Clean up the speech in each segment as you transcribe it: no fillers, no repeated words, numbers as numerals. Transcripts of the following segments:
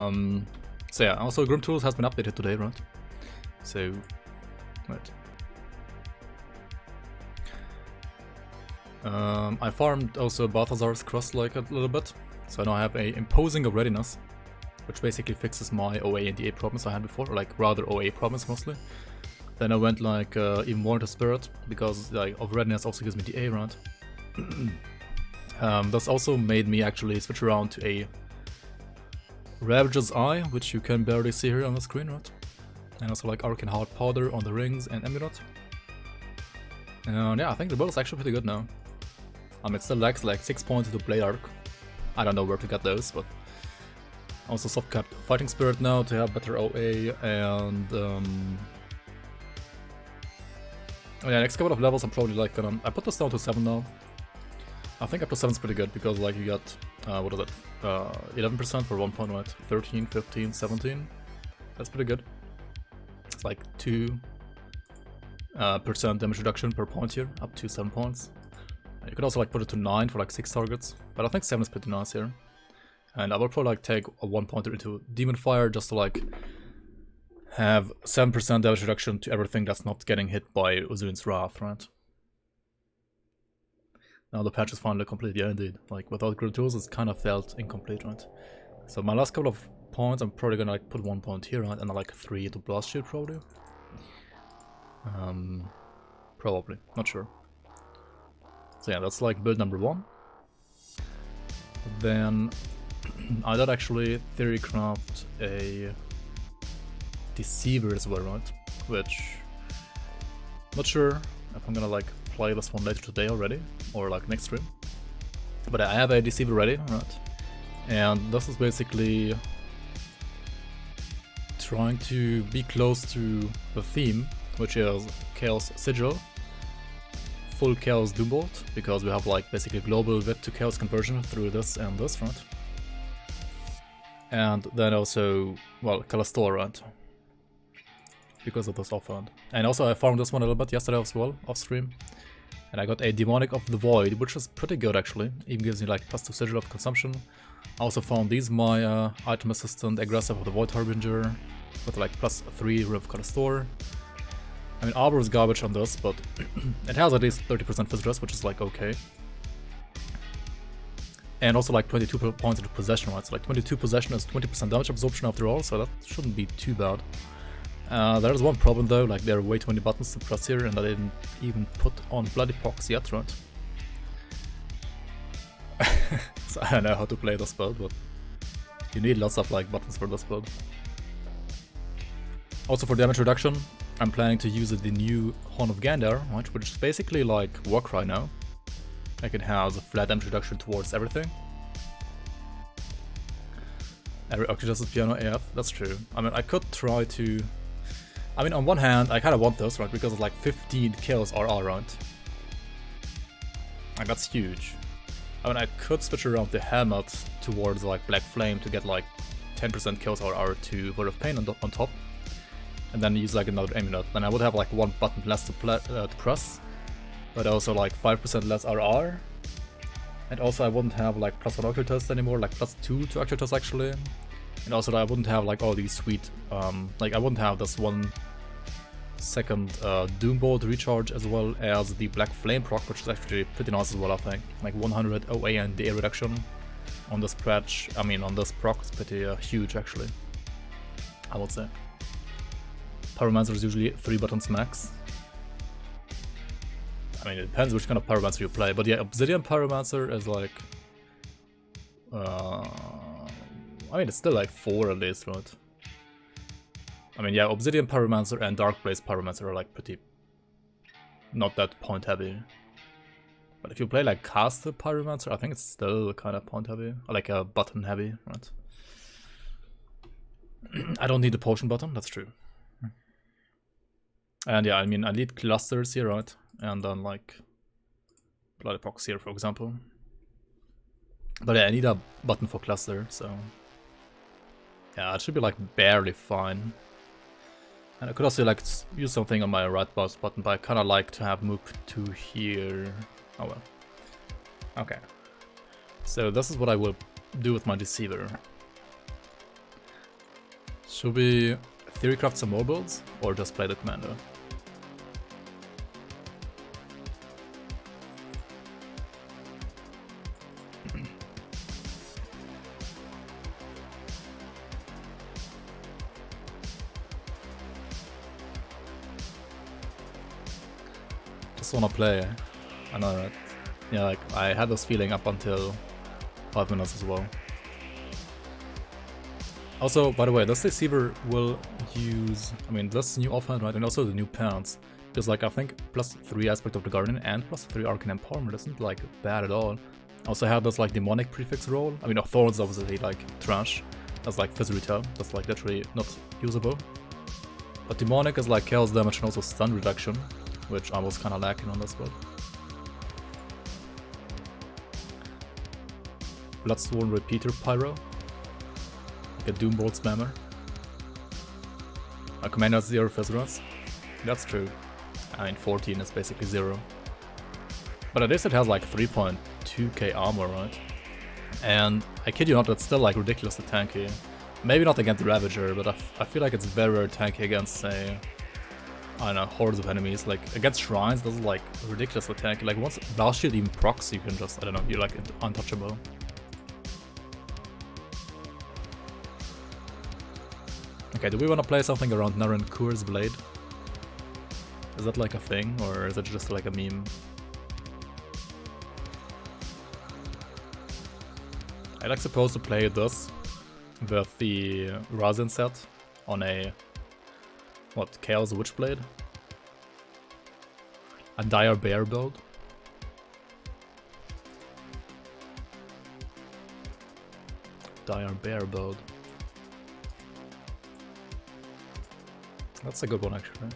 So yeah, also Grim Tools has been updated today, right? So, right. I farmed also Balthazar's Cross like a little bit, so now I have a Imposing of Readiness, which basically fixes my OA and DA problems I had before, or like rather OA problems mostly. Then I went like even more into Spirit, because like of Readiness also gives me DA, right? That's also made me actually switch around to a Ravager's Eye, which you can barely see here on the screen, right? And also like Arcane Hard Powder on the rings and Amulet. And yeah, I think the build is actually pretty good now. It still lacks like 6 points to Blade Arc. I don't know where to get those, but also soft capped Fighting Spirit now to have better OA, and yeah, next couple of levels I'm probably like gonna... I put this down to 7 now. I think up to 7 is pretty good, because like you get, what is it, 11% for 1 point, right? 13, 15, 17. That's pretty good. It's like 2% damage reduction per point here, up to 7 points. You could also like put it to 9 for like 6 targets, but I think 7 is pretty nice here. And I will probably like take a 1 pointer into Demon Fire just to like have 7% damage reduction to everything that's not getting hit by Uzuin's Wrath, right? Now the patch is finally complete, yeah indeed. Like without Grid Tools it's kind of felt incomplete, right? So my last couple of points I'm probably gonna like put 1 point here, right? And like 3 to Blast Shield probably. Probably, not sure. So yeah, that's like build number 1. Then I did actually Theorycraft a Deceiver as well, right? Which, not sure if I'm gonna like play this one later today already, or like next stream. But I have a Deceiver ready, right? And this is basically trying to be close to the theme, which is Chaos Sigil, full Chaos Doombolt, because we have like basically global VoD to Chaos conversion through this and this, right? And then also, well, Callistor, right? Because of this offhand. And also I farmed this one a little bit yesterday as well, off stream. And I got a Demonic of the Void, which is pretty good actually. Even gives me like +2 Sigil of consumption. I also found these my item assistant Aggressive of the Void Harbinger with like +3 Rim of Callistor. I mean, Arbor is garbage on this, but it has at least 30% Fizz Dress, which is like okay. And also like 22 points into Possession, right? So like 22 Possession is 20% damage absorption after all, so that shouldn't be too bad. There's one problem though, like there are way too many buttons to press here, and I didn't even put on Bloody Pox yet, right? So I don't know how to play this build, but you need lots of like buttons for this build. Also for damage reduction, I'm planning to use the new Horn of Gandar, right, which is basically like Warcry now. Like it has a flat damage reduction towards everything. Every Octodust is Piano AF, that's true. I mean, I could try to... I mean, on one hand, I kind of want this, right, because it's like 15 kills RR, right? Like, that's huge. I mean, I could switch around the helmet towards like Black Flame to get like 10% kills RR to Word of Pain on top. And then use like another amulet. Then I would have like 1 button less to press, but also like 5% less RR. And also I wouldn't have like +1 Octotest anymore, like +2 to Octotest actually. And also I wouldn't have like all these sweet, like I wouldn't have this 1 second Doombolt recharge, as well as the Black Flame proc, which is actually pretty nice as well, I think. Like 100 OA and DA reduction on this patch, I mean on this proc is pretty huge actually, I would say. Pyromancer is usually 3 buttons max. I mean, it depends which kind of Pyromancer you play, but yeah, Obsidian Pyromancer is like... I mean, it's still like 4 at least, right? I mean, yeah, Obsidian Pyromancer and Dark Blaze Pyromancer are like pretty... not that point heavy. But if you play like Caster Pyromancer, I think it's still kind of point heavy, or like a button heavy, right? I don't need the potion button, that's true. And yeah, I mean, I need clusters here, right? And then like Bloody Pox here, for example. But yeah, I need a button for cluster, so yeah, it should be like barely fine. And I could also like use something on my right mouse button, but I kind of like to have move to here. Oh well. Okay. So this is what I will do with my Deceiver. Should we Theorycraft some more builds, or just play the commander? Just wanna play. I know, right? Yeah, like, I had this feeling up until 5 minutes as well. Also, by the way, this Deceiver will use, I mean, this new offhand, right, and also the new pants. Because, like, I think +3 aspect of the Guardian and +3 Arcane Empowerment isn't, like, bad at all. Also had this, like, demonic prefix roll. I mean, Thorns obviously, like, trash. That's, like, Fizz Retail. That's, like, literally not usable. But demonic is, like, chaos damage and also stun reduction, which I was kinda lacking on this build. Bloodsworn Repeater Pyro. A Doombolt spammer. A commander has 0 Fizz Runs. That's true. I mean, 14 is basically 0. But at least it has like 3.2k armor, right? And I kid you not, it's still like ridiculously tanky. Maybe not against the Ravager, but I feel like it's very, very tanky against, say, I don't know, hordes of enemies. Like, against Shrines, this is like ridiculously tanky. Like, once Blast Shield even procs, you can just, I don't know, you're like untouchable. Okay, do we want to play something around Naren Kur's Blade? Is that like a thing, or is it just like a meme? I'd like supposed to play this with the Razin set on a, what, Chaos Witchblade? A Dire Bear build? Dire Bear build. That's a good one, actually.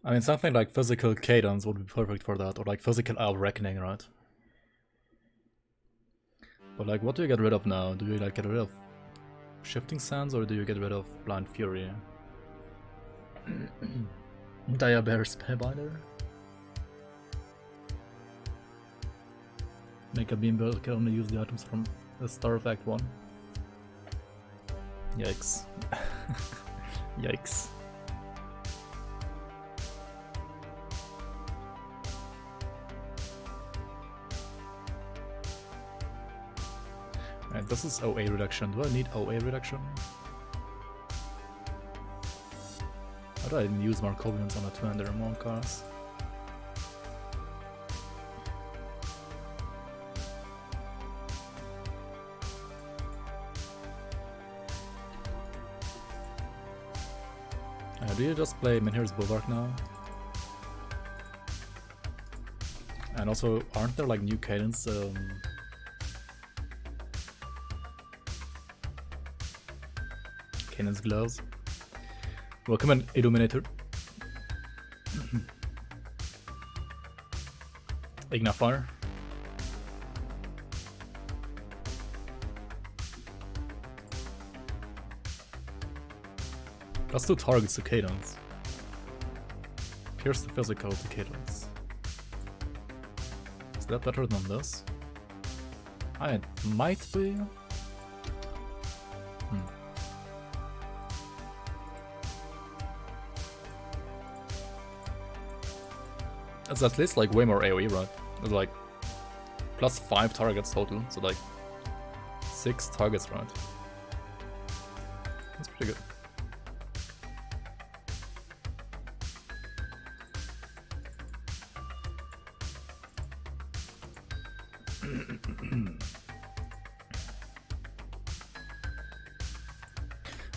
I mean, something like Physical Cadence would be perfect for that, or like Physical Reckoning, right? But like, what do you get rid of now? Do you like get rid of Shifting Sands, or do you get rid of Blind Fury? Dire Bear Spellbinder? Make a beam build, can only use the items from the Star of Act 1. Yikes. Yikes. Alright, this is OA reduction. Do I need OA reduction? How do I even use Markovians on a 200 Monk class? Do you just play Menhir's Bulwark now? And also, aren't there like new cadence? Cadence gloves. Welcome in, Illuminator. Ignafire. Plus 2 targets to cadence. Pierce the physical to cadence. Is that better than this? It might be. That's at least like way more AoE, right? It's like plus 5 targets total, so like 6 targets, right? That's pretty good.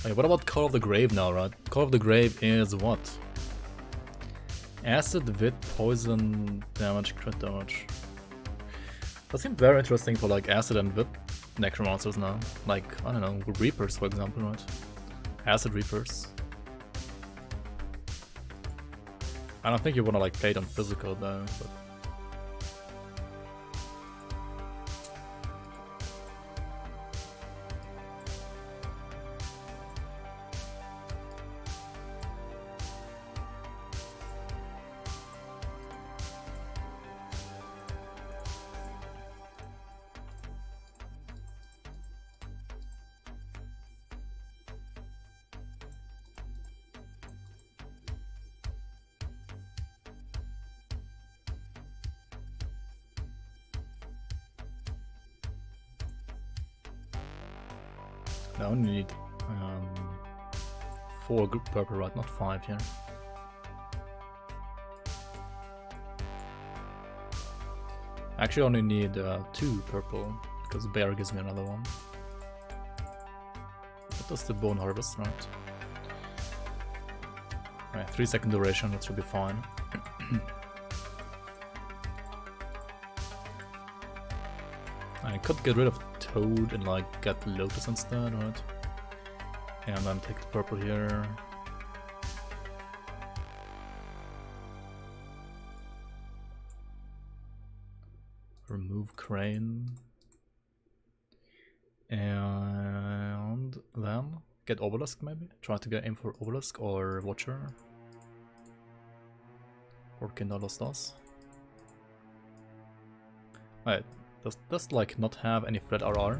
Okay, what about Call of the Grave now, right? Call of the Grave is what? Acid with poison damage, crit damage. That seems very interesting for like acid and with necromancers now. Like, I don't know, Reapers for example, right? Acid Reapers. I don't think you wanna like play it on physical though, but... I only need 4 purple, right? Not 5 here. Actually, I only need 2 purple because Bear gives me another one. That does the Bone Harvest, right? Alright, 3-second duration, that should be fine. I could get rid of Toad and like get Lotus instead, right? And then take the purple here. Remove Crane. And then get Obelisk maybe? Try to get aim for Obelisk or Watcher. Or Kindalostas. Alright. Does like not have any flat RR?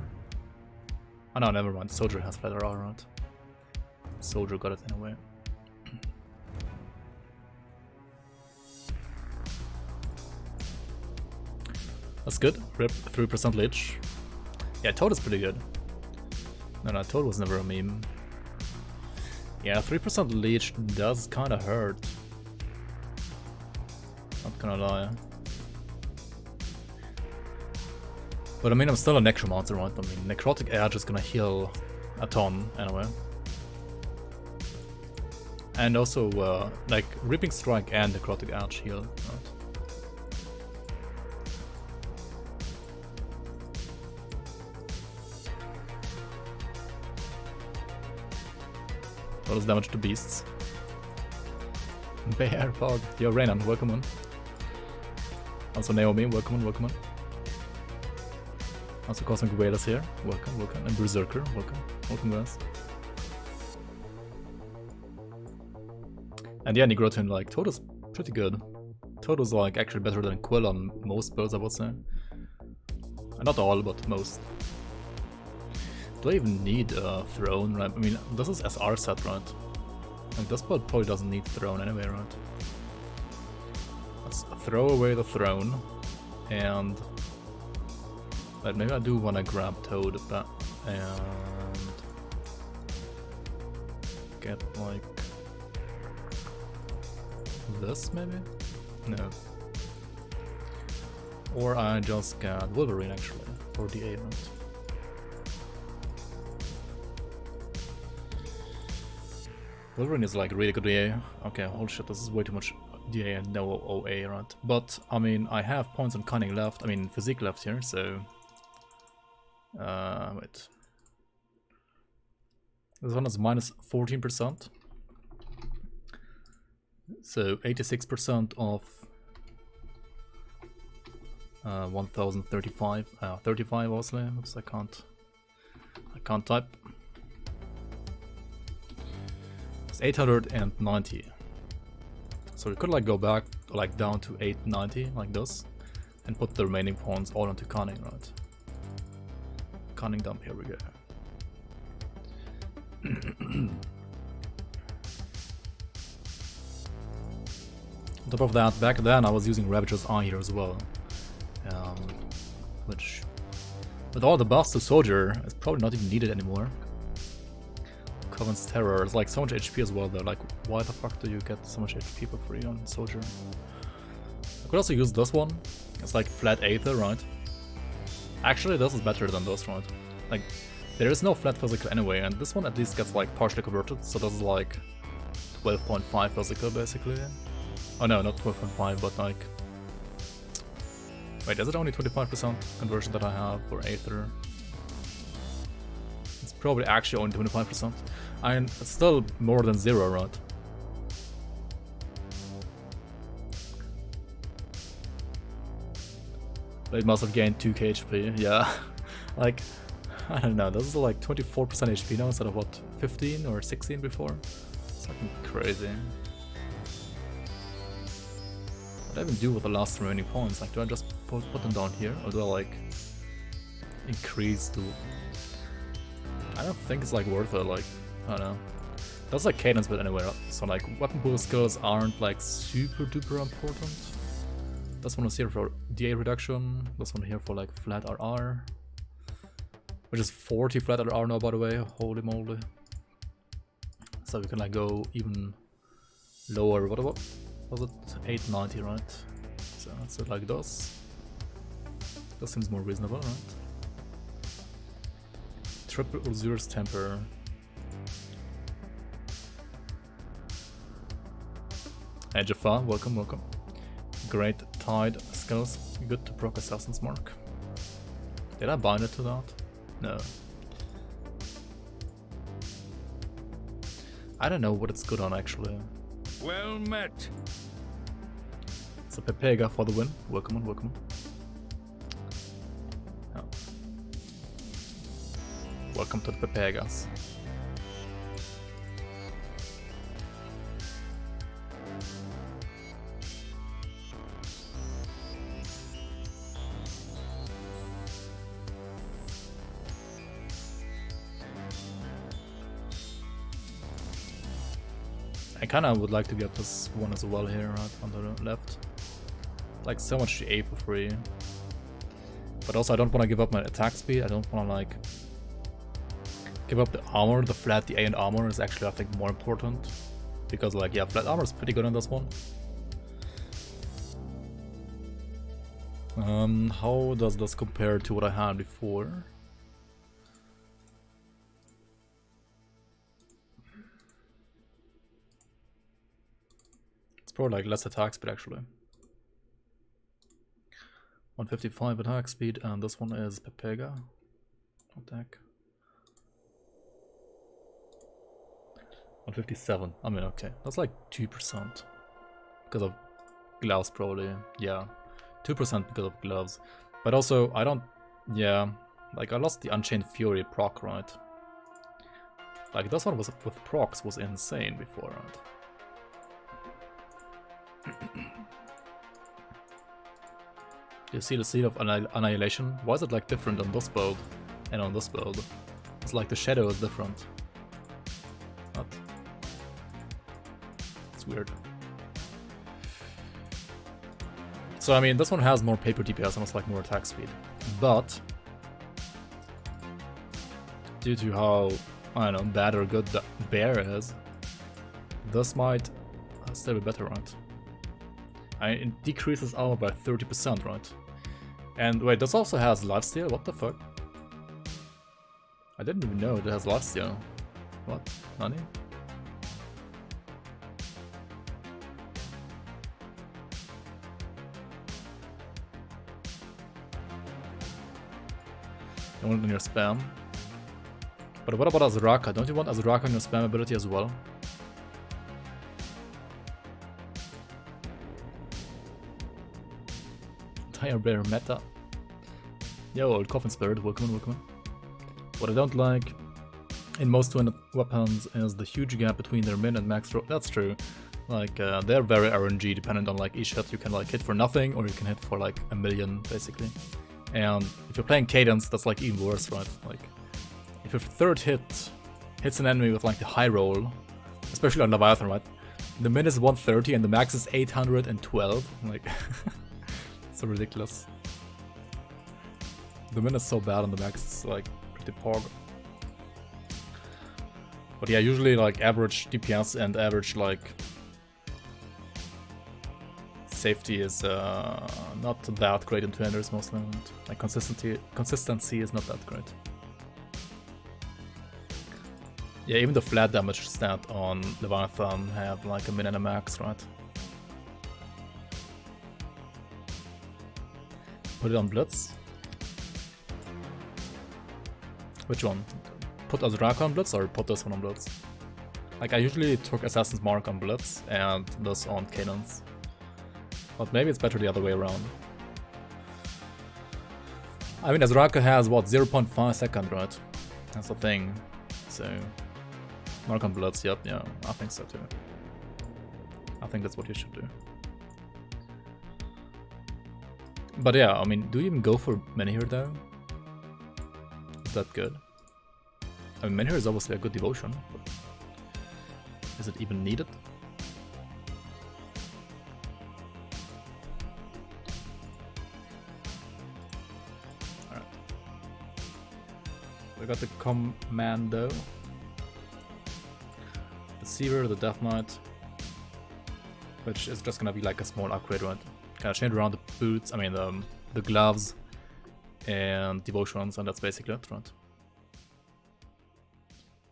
Oh no, never mind. Soldier has flat RR, right? Soldier got it anyway. That's good. Rip 3% leech. Yeah, Toad is pretty good. No, Toad was never a meme. Yeah, 3% leech does kinda hurt. Not gonna lie. But I mean, I'm still a necromancer, right? I mean, Necrotic Edge is gonna heal a ton anyway. And also, like, Reaping Strike and Necrotic Edge heal, right? What is damage to beasts? Bear Pod. Yo, Reynan, welcome on. Also Naomi, welcome on, welcome on. Also Cosmic Whalers here, welcome, welcome. And Berserker, welcome, welcome guys. And yeah, Negrotin, like, Toad is pretty good. Toad is like actually better than Quill on most builds, I would say. Not all, but most. Do I even need a throne, right? I mean, this is SR set, right? Like, this build probably doesn't need throne anyway, right? Let's throw away the throne, and... But maybe I do want to grab Toad, but... and... get, like... this, maybe? No. Or I just get Wolverine, actually, for the 8, right? Wolverine is like really good DA. Okay, holy shit, this is way too much DA and no OA, right? But, I mean, I have points on Cunning left, I mean, Physique left here, so... wait. This one is minus 14%. So, 86% of... 1035, 35 obviously, oops, I can't type. It's 890. So we could like go back like down to 890 like this and put the remaining pawns all into Cunning, right? Cunning dump, here we go. On top of that, back then I was using Ravager's Eye here as well. Which, with all the buffs to Soldier, is probably not even needed anymore. Covenant's Terror is like so much HP as well though, like why the fuck do you get so much HP for free on Soldier? I could also use this one, it's like flat Aether, right? Actually this is better than this, right? Like, There is no flat physical anyway, and this one at least gets like partially converted, so this is like 12.5 physical basically. Oh no, not 12.5, but like... Wait, is it only 25% conversion that I have for Aether? It's probably actually only 25%. I mean, it's still more than 0, right? It must have gained 2k HP, yeah. Like, I don't know, this is like 24% HP now instead of what, 15 or 16 before? It's fucking crazy. What do I even do with the last remaining points? Like, do I just put them down here? Or do I like increase the... I don't think it's like worth it, like, I don't know. That's like cadence bit anyway, so like weapon pool skills aren't like super duper important. This one is here for DA reduction, this one here for like flat RR. Which is 40 flat RR now, by the way, holy moly. So we can like go even lower, what was it? 890, right? So that's it like this. That seems more reasonable, right? Triple Osiris Temper. Hey Jafar, welcome, welcome. Great Tide skills, good to proc Assassin's Mark. Did I bind it to that? No. I don't know what it's good on actually. Well met. So Pepega for the win. Welcome on, welcome on. Oh. Welcome to the Pepegas. I kinda would like to get this one as well here, right on the left. Like so much GA for free. But also I don't want to give up my attack speed, I don't want to like give up the armor. The flat DA and armor is actually I think more important. Because like yeah, flat armor is pretty good on this one. How does this compare to what I had before? Probably like less attack speed actually. 155 attack speed, and this one is Pepega. Attack. 157. I mean, okay, that's like 2% because of gloves, probably. Yeah, 2% because of gloves. But also, I don't. Yeah, like I lost the Unchained Fury proc, right? Like this one was with procs was insane before, right? You see the Seed of Annihilation? Why is it like different on this build and on this build? It's like the shadow is different. What? It's weird. So I mean, this one has more paper DPS and it's like more attack speed. But due to how, I don't know, bad or good the bear is, this might still be better, right? It decreases armor by 30%, right? And wait, this also has lifesteal? What the fuck? I didn't even know it has lifesteal. What? Nani? You want it in your spam? But what about Azraka? Don't you want Azraka in your spam ability as well? Entire bear meta. Yo, old Coffin Spirit, welcome, welcome. What I don't like in most twin weapons is the huge gap between their min and max throw. That's true. Like, they're very RNG dependent on like each hit. You can like hit for nothing or you can hit for like a million basically. And if you're playing cadence, that's like even worse, right? Like, if your third hit hits an enemy with like the high roll, especially on Leviathan, right? The min is 130 and the max is 812. Like, so ridiculous. The min is so bad on the max, it's like pretty poor. But yeah, usually like average DPS and average like safety is not that great in 200s mostly. Like consistency is not that great. Yeah, even the flat damage stat on Leviathan have like a min and a max, right? Put it on Blitz. Which one? Put Azraka on Blitz or put this one on Blitz? Like, I usually took Assassin's Mark on Blitz and this on Cadence. But maybe it's better the other way around. I mean, Azraka has, what, 0.5 second, right? That's the thing. So, Mark on Blitz, yep, yeah, I think so too. I think that's what you should do. But yeah, I mean, do you even go for Menhir though? Is that good? I mean, Menhir is obviously a good devotion, but is it even needed? Alright. We got the Commando, the Seer, the Death Knight, which is just gonna be like a small upgrade, right? Kind of change around the boots, I mean the gloves and devotions, and that's basically it, right?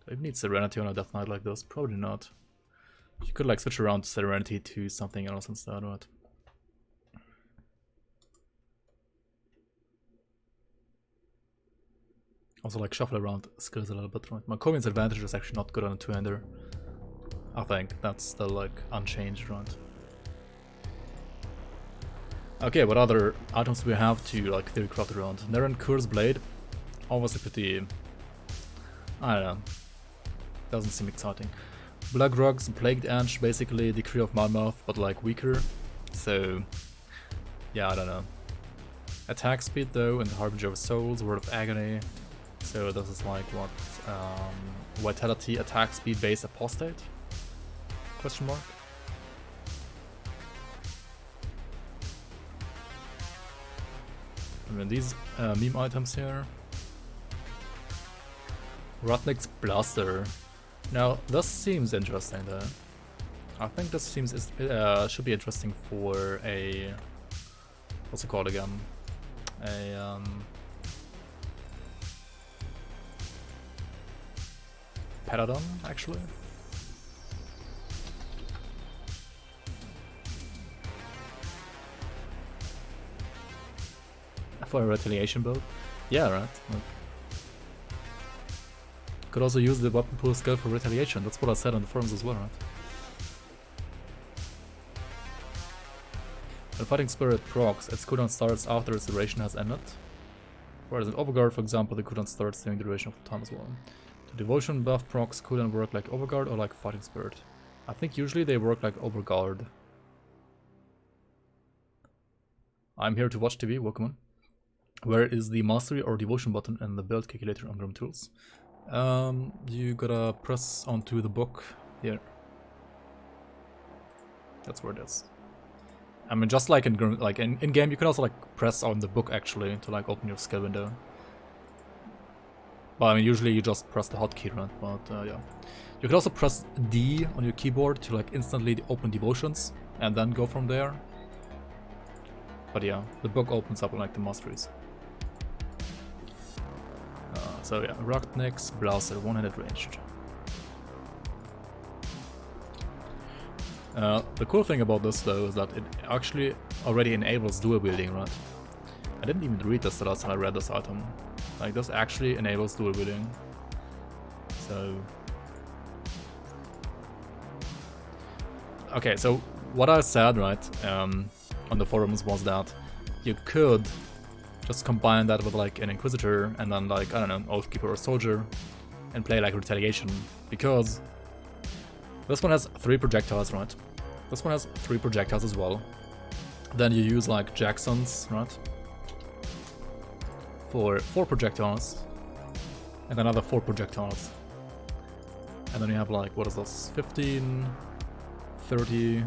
Do I even need Serenity on a Death Knight like this? Probably not. You could like switch around Serenity to something else instead, right? Also like shuffle around skills a little bit, right? Markovian's advantage is actually not good on a two-hander. I think that's still like unchanged, right? Okay, what other items do we have to like theorycraft around? Naren Kur's Blade, almost a pretty, I don't know, doesn't seem exciting. Black Rugs, Plagued Anch, basically Decree of Malmouth, but like weaker. So yeah, I don't know. Attack speed though, and the Harbinger of Souls, Word of Agony. So this is like what, Vitality, attack speed based apostate? Question mark. And then these meme items here. Rotnik's Blaster. Now this seems interesting though. I think this seems should be interesting for a, what's it called again? A Peladon actually. For a retaliation build? Yeah, right. Like, could also use the weapon pool skill for retaliation, that's what I said on the forums as well, right? When Fighting Spirit procs, its cooldown starts after its duration has ended. Whereas in Overguard, for example, the cooldown starts during the duration of the time as well. The Devotion buff procs cooldown work like Overguard or like Fighting Spirit? I think usually they work like Overguard. I'm here to watch TV, welcome on. Where is the mastery or devotion button in the build calculator on Grim Tools? You gotta press onto the book here. That's where it is. I mean, just like in Grim, like in game, you can also like press on the book actually to like open your skill window. But I mean, usually you just press the hotkey, right? But yeah, you can also press D on your keyboard to like instantly open devotions and then go from there. But yeah, the book opens up on like the masteries. So yeah, Rotnik's Blaster, one-handed ranged. The cool thing about this though is that it actually already enables dual wielding, right? I didn't even read this the last time I read this item. Like this actually enables dual wielding. So okay, so what I said, right, on the forums was that you could just combine that with like an Inquisitor and then like, I don't know, Oathkeeper or Soldier and play like Retaliation, because this one has 3 projectiles, right? This one has 3 projectiles as well. Then you use like Jackson's, right? For 4 projectiles. And another 4 projectiles. And then you have like, what is this? 15, 30,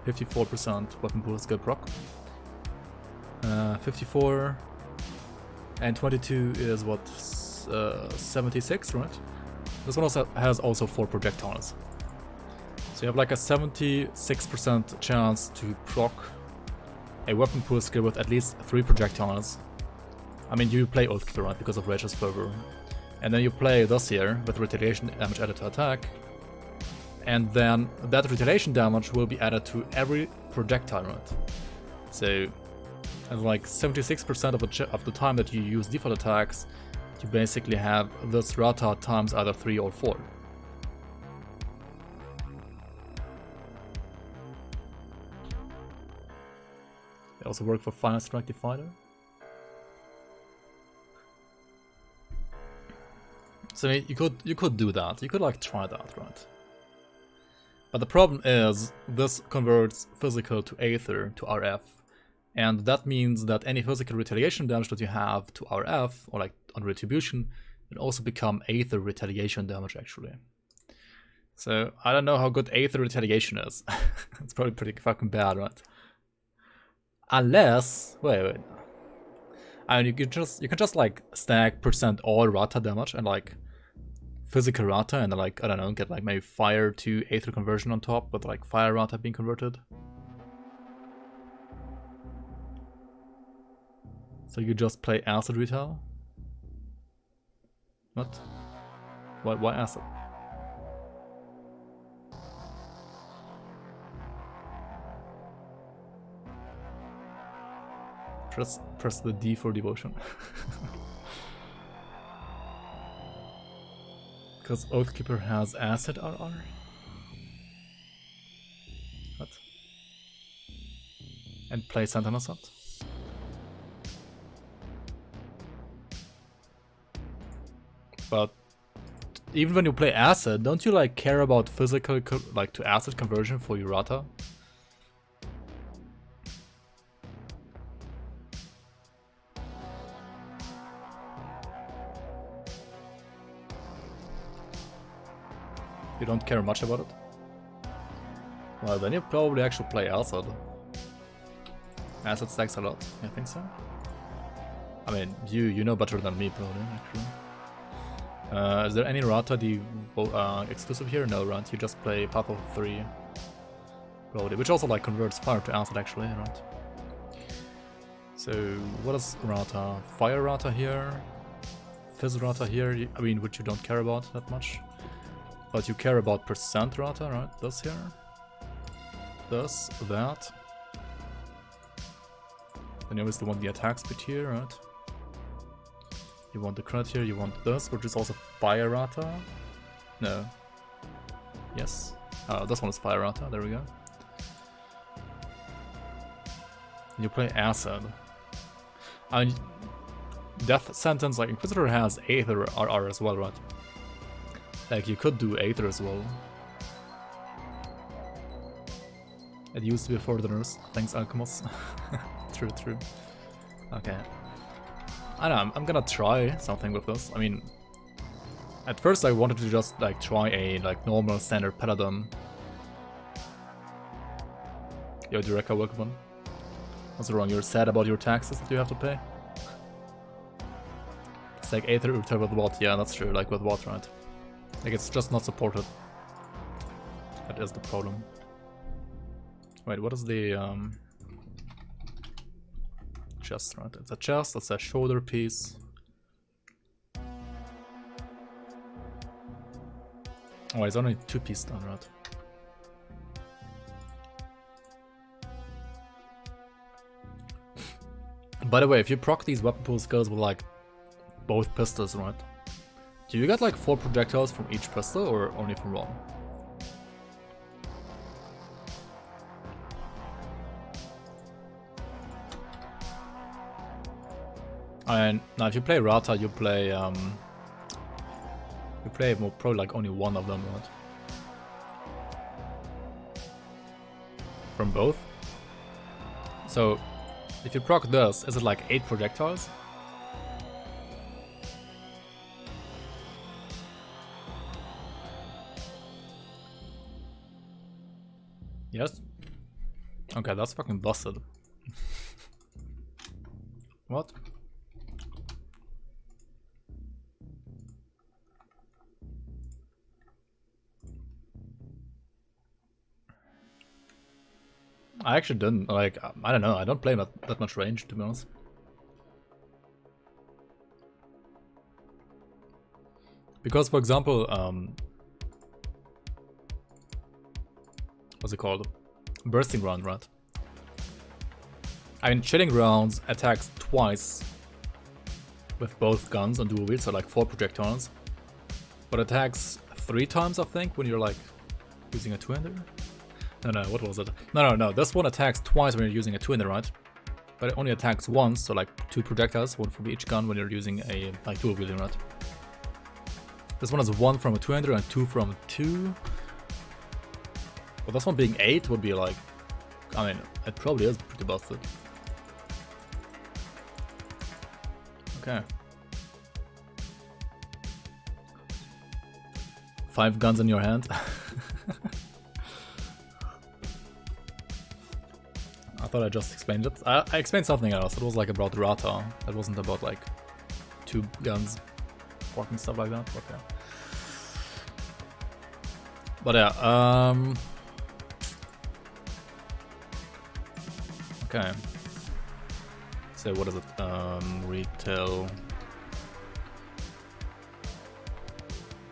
54% weapon pool skill proc. 54 and 22 is what, 76, right? This one also has 4 projectiles. So you have like a 76% chance to proc a weapon pool skill with at least 3 projectiles. I mean, you play Oathkeeper, right, because of Rage's Fervor. And then you play this here with retaliation damage added to attack. And then that retaliation damage will be added to every projectile round. So, and like 76% of the time that you use default attacks, you basically have this rata times either 3 or 4. They also work for Final Strike Divider. So I mean, you could do that. You could like try that, right? But the problem is this converts physical to Aether to RF, and that means that any physical retaliation damage that you have to RF or like on Retribution will also become Aether retaliation damage actually. So I don't know how good Aether retaliation is. It's probably pretty fucking bad, right? Unless wait. I mean, you can just like stack percent all rata damage and like physical rata and then like I don't know, get like maybe fire to Aether conversion on top with like fire rata being converted. So you just play acid retail? What? Why acid? Press the D for devotion. Because Oathkeeper has acid RR? What? And play Santana Assault? But even when you play acid, don't you like care about physical like to acid conversion for your rata? You don't care much about it? Well, then you probably actually play acid. Acid stacks a lot, I think so. I mean, you know better than me probably, actually. Is there any rata exclusive here? No, right? You just play Path of 3. Probably, which also like converts fire to acid actually, right? So what is rata? Fire rata here, fizz rata here, I mean, which you don't care about that much. But you care about percent rata, right? This here. This, that. Then you obviously want the attack speed here, right? You want the crit here, you want this, which is also fire rata. No. Yes. Oh, this one is fire rata, there we go. And you play acid. I mean, Death Sentence, like Inquisitor has Aether RR as well, right? Like you could do Aether as well. It used to be for the nurse. Thanks, Alchemos. True. Okay. I don't know, I'm gonna try something with this. I mean, at first I wanted to just like try a like normal standard paladin. Yo, Dureka, welcome. What's wrong? You're sad about your taxes that you have to pay? It's like Aether Ultra with what? Yeah, that's true. Like with what, right? Like it's just not supported. That is the problem. Wait, what is the chest, right? It's a chest, it's a shoulder piece. Oh, it's only 2 pieces done, right? By the way, if you proc these weapon pool skills with like both pistols, right? Do you get like 4 projectiles from each pistol or only from 1? And now if you play Rata, you play more probably like only 1 of them, right? From both. So if you proc this, is it like 8 projectiles? Yes? Okay, that's fucking busted. What? I actually didn't, like, I don't know, I don't play that much range, to be honest. Because, for example, what's it called? Bursting round, right? I mean, chilling rounds attacks twice with both guns on dual wield, so like 4 projectiles. But attacks 3 times, I think, when you're like using a two-hander. No, what was it? No. This one attacks twice when you're using a two-hander, right? But it only attacks once, so like 2 projectiles, 1 from each gun when you're using a like dual wielding, right? This one has 1 from a two-hander and 2 from 2. Well, this one being 8 would be like, I mean, it probably is pretty busted. Okay. 5 guns in your hand. I thought I just explained it. I explained something else. It was like about Rata. It wasn't about like 2 guns working stuff like that. But yeah. Okay. So what is it? Retail.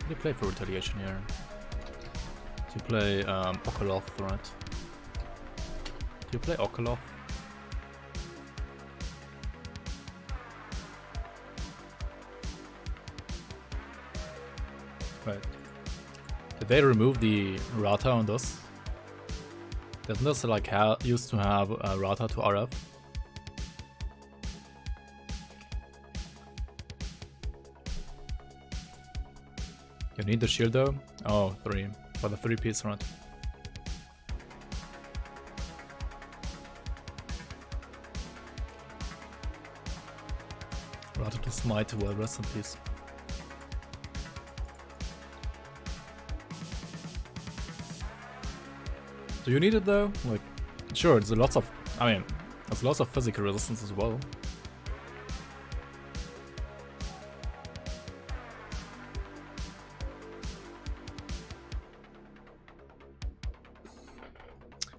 What do you play for retaliation here? Do you play Okolov, right? Do you play Okolov? Right. Did they remove the Rata on this? Doesn't this like used to have Rata to RF? You need the shield though? Oh, 3. For the 3-piece, right? Rata to smite, well, rest in peace. Do you need it though? Like, sure, there's lots of, I mean, there's lots of physical resistance as well.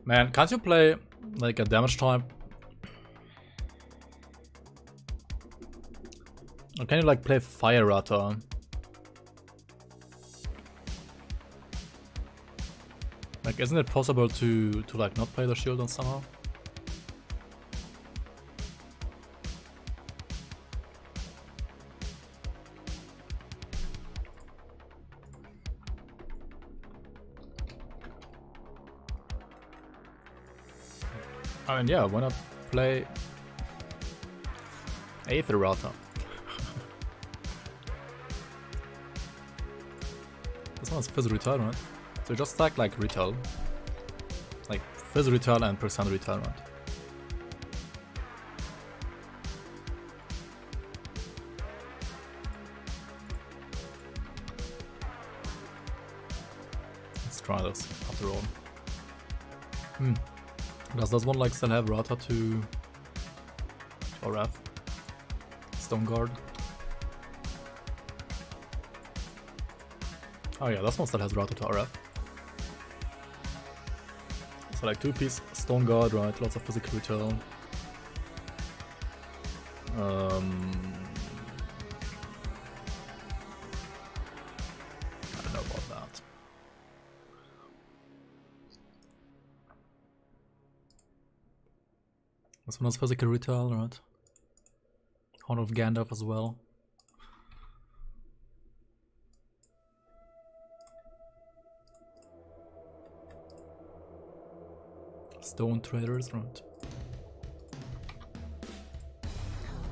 Man, can't you play like a damage type? Or can you like play Fire Rata? Like, isn't it possible to like not play the shield on somehow? I mean, yeah, why not play Aether Rata? This one's Fizz Retail, right? So just stack like Retail. Like Fizz Retail and percent Retail, right? Let's try this after all. Does this one like still have Rata to RF? Stone Guard. Oh yeah, this one still has Rata to RF. So like 2-piece Stone Guard, right? Lots of physical retail. I don't know about that. This one has physical retail, right? Horn of Gandalf as well. Stone Traders, right?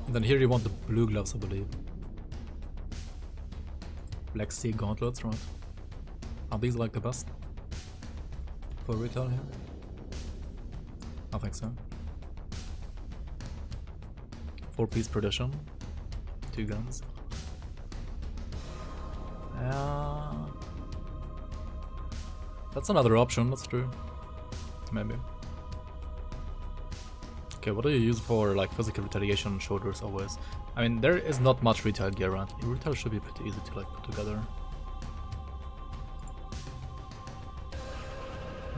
And then here you want the blue gloves, I believe. Black Sea Gauntlets, right? Are these like the best for retail here? I think so. 4-piece Perdition. 2 guns. That's another option, that's true. Maybe. Okay, what do you use for like physical retaliation on shoulders always? I mean, there is not much retail gear around. Retail should be pretty easy to like put together.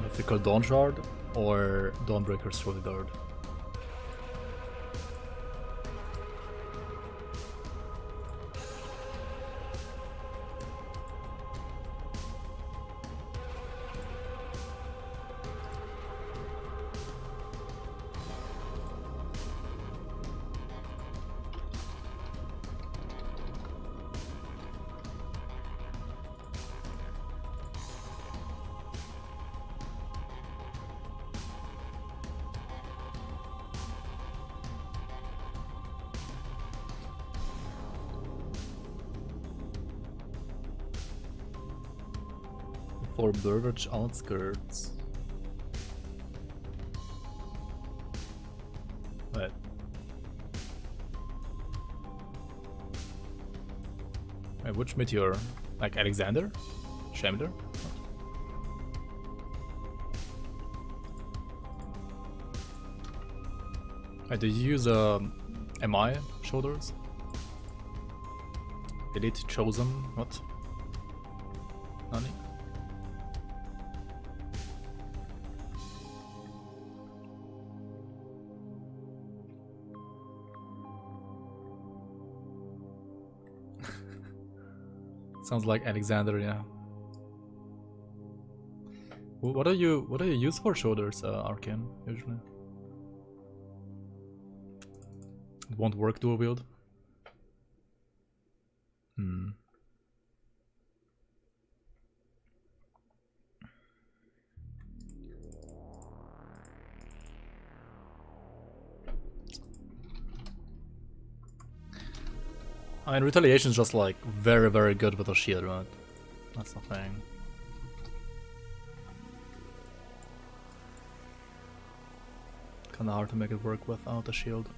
Mythical Dawn Shard or Dawnbreaker's Shoulder Guard. for Burbage Outskirts. Wait. Wait, which meteor? Like Alexander? Shemler? Wait, did you use MI shoulders? Elite chosen? What? Nani? Sounds like Alexander, yeah. What do you use for shoulders, Arcane, usually? It won't work dual wield. I mean, retaliation is just like very, very good with a shield, right? That's the thing. Kinda hard to make it work without a shield.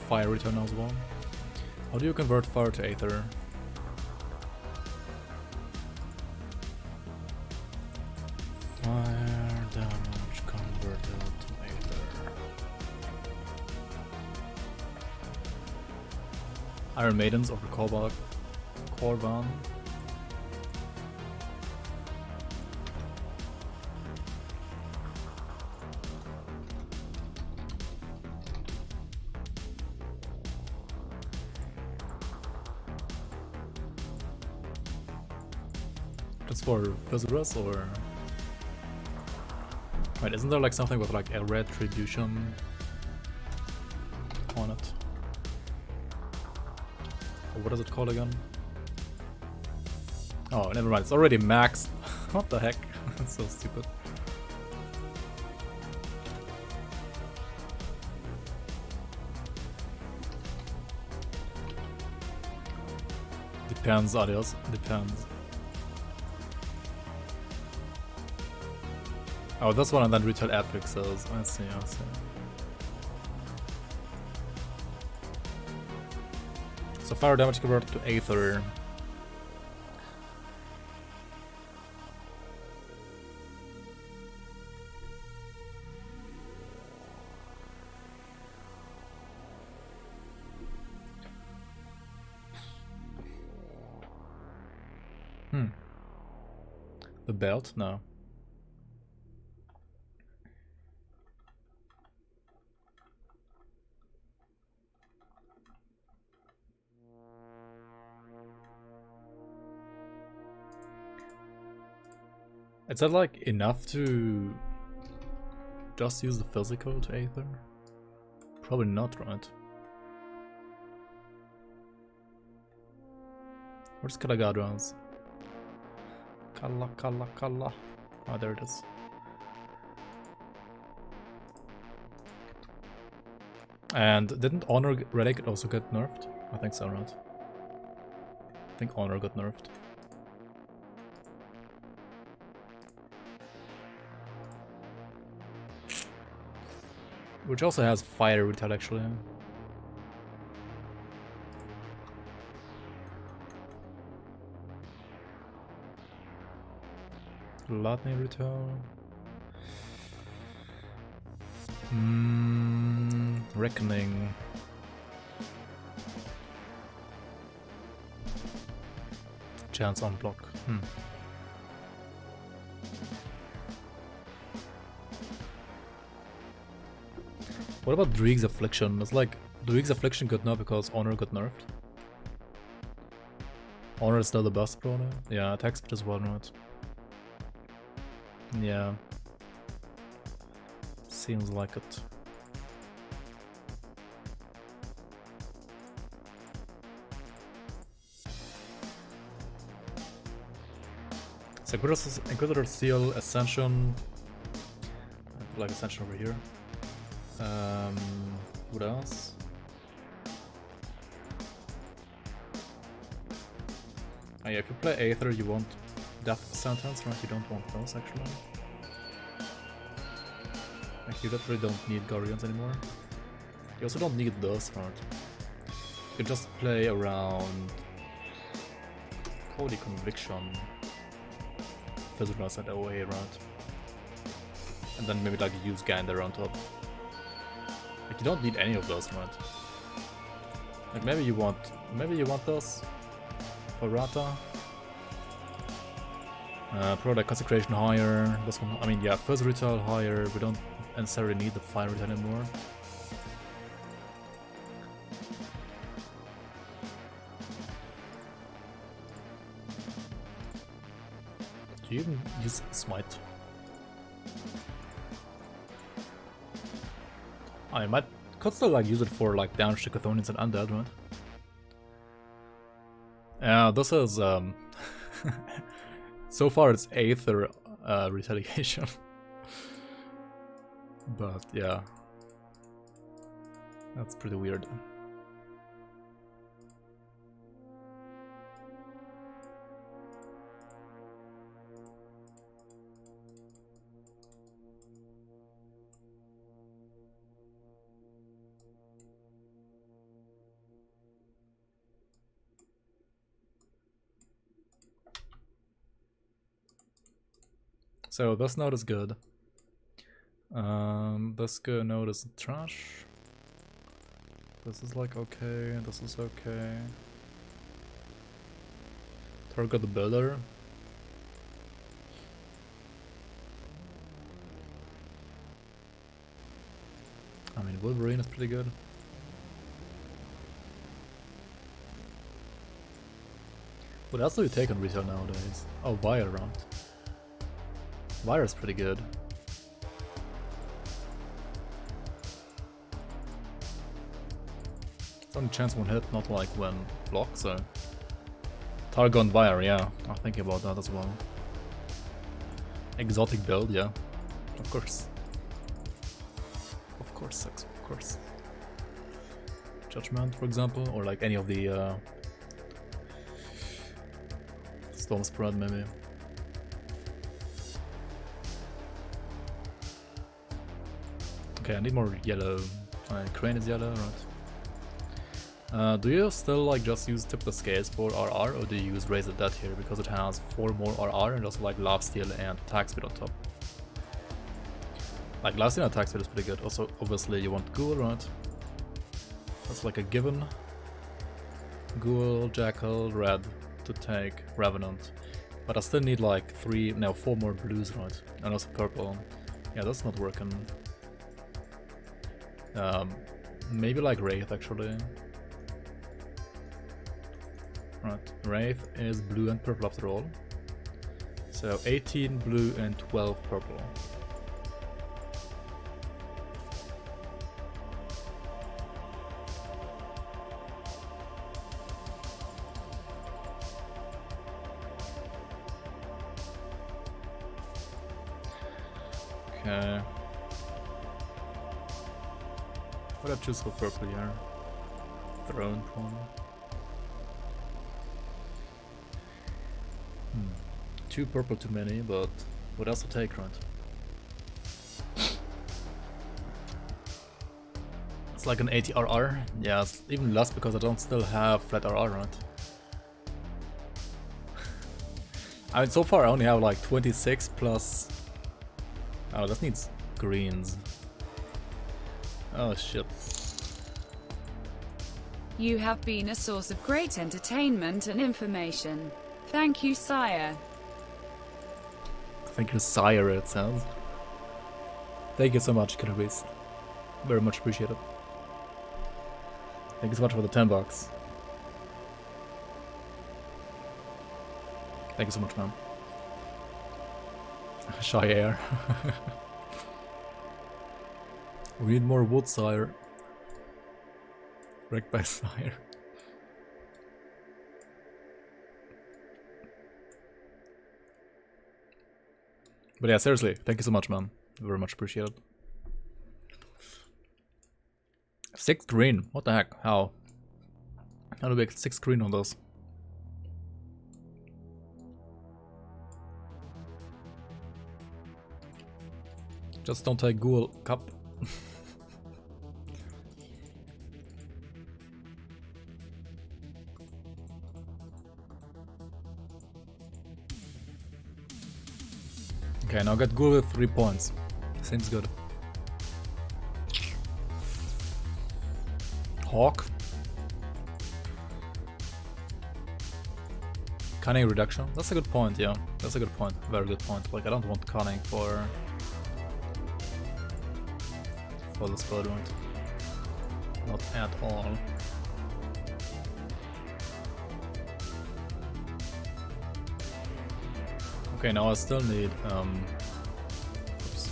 Fire return as well. How do you convert fire to aether? Fire damage converted to aether. Iron Maidens over Korvan. For visitors or wait, isn't there like something with like a retribution on it? Or what is it called again? Oh, never mind. It's already maxed. What the heck? That's so stupid. Depends, adios. Depends. Oh, this one and then retail affixes. I see, I see. So fire damage converted to aether. The belt? No. Is that like enough to just use the physical to aether? Probably not, right? Where's Kalagadrons? Kala. Oh, there it is. And didn't Honor Relic also get nerfed? I think so, right? I think Honor got nerfed. Which also has fire retail actually. Lightning retail. Reckoning. Chance on block. What about Druig's Affliction? It's like Druig's Affliction got nerfed because Honor got nerfed. Honor is still the best pro now. Yeah, attack speed as well, right? Yeah. Seems like it. So Inquisitor Seal, Ascension. I put like Ascension over here. What else? Oh yeah, if you play Aether, you want Death Sentence, right? You don't want those actually. Like you literally don't need Guardians anymore. You also don't need those, right? You can just play around Cody Conviction, Physical and OA, right? And then maybe like use Gander on top. Like you don't need any of those, right? Like maybe you want those for Rata. Pro like Consecration higher. This one, I mean, yeah, First Retail higher. We don't necessarily need the Fire Retail anymore. Do you even use Smite? I could still like use it for like damage to Chthonians and Undead, right? Yeah, this is so far it's Aether retaliation. But yeah. That's pretty weird. So this node is good. This good node is trash. This is like okay, this is okay. Target the builder. I mean, Wolverine is pretty good. What else do you take on retail nowadays? Oh, Wire round. Wire is pretty good. It's only chance one hit, not like when blocked, so. Targon Wire, yeah. I'm thinking about that as well. Exotic build, yeah. Of course. Of course, of course. Judgment, for example, or like any of the Storm Spread, maybe. Okay, I need more yellow. Crane is yellow, right? Do you still like just use Tip the Scales for RR, or do you use Raise the Dead here because it has 4 more RR and also like Laugh Steal and Attack Speed on top? Like Laugh Steal and Attack Speed is pretty good. Also, obviously you want Ghoul, right? That's like a given. Ghoul, Jackal, Red to take Revenant. But I still need like 4 more blues, right? And also purple. Yeah, that's not working. Maybe like Wraith actually. Right, Wraith is blue and purple after all. So 18 blue and 12 purple. Okay. What I choose for purple here? Throne Throne. 2 purple too many, but what else to take, right? It's like an 80 RR. Yeah, it's even less because I don't still have flat RR, right? I mean, so far I only have like 26 plus... Oh, that needs greens. Oh shit. You have been a source of great entertainment and information. Thank you, sire. Thank you, sire, it sounds. Thank you so much, Kirby's. Very much appreciated. Thank you so much for the 10 bucks. Thank you so much, man. Shy air. We need more wood, sire. Wrecked by sire. But yeah, seriously, thank you so much, man. Very much appreciated. 6 green. What the heck? How? How do we get 6 green on those? Just don't take Ghoul Cup. Okay, now get Ghoul with 3 points. Seems good. Hawk. Cunning reduction. That's a good point, yeah. That's a good point. Very good point. Like, I don't want cunning for the spell round. Not at all. Okay, now I still need oops.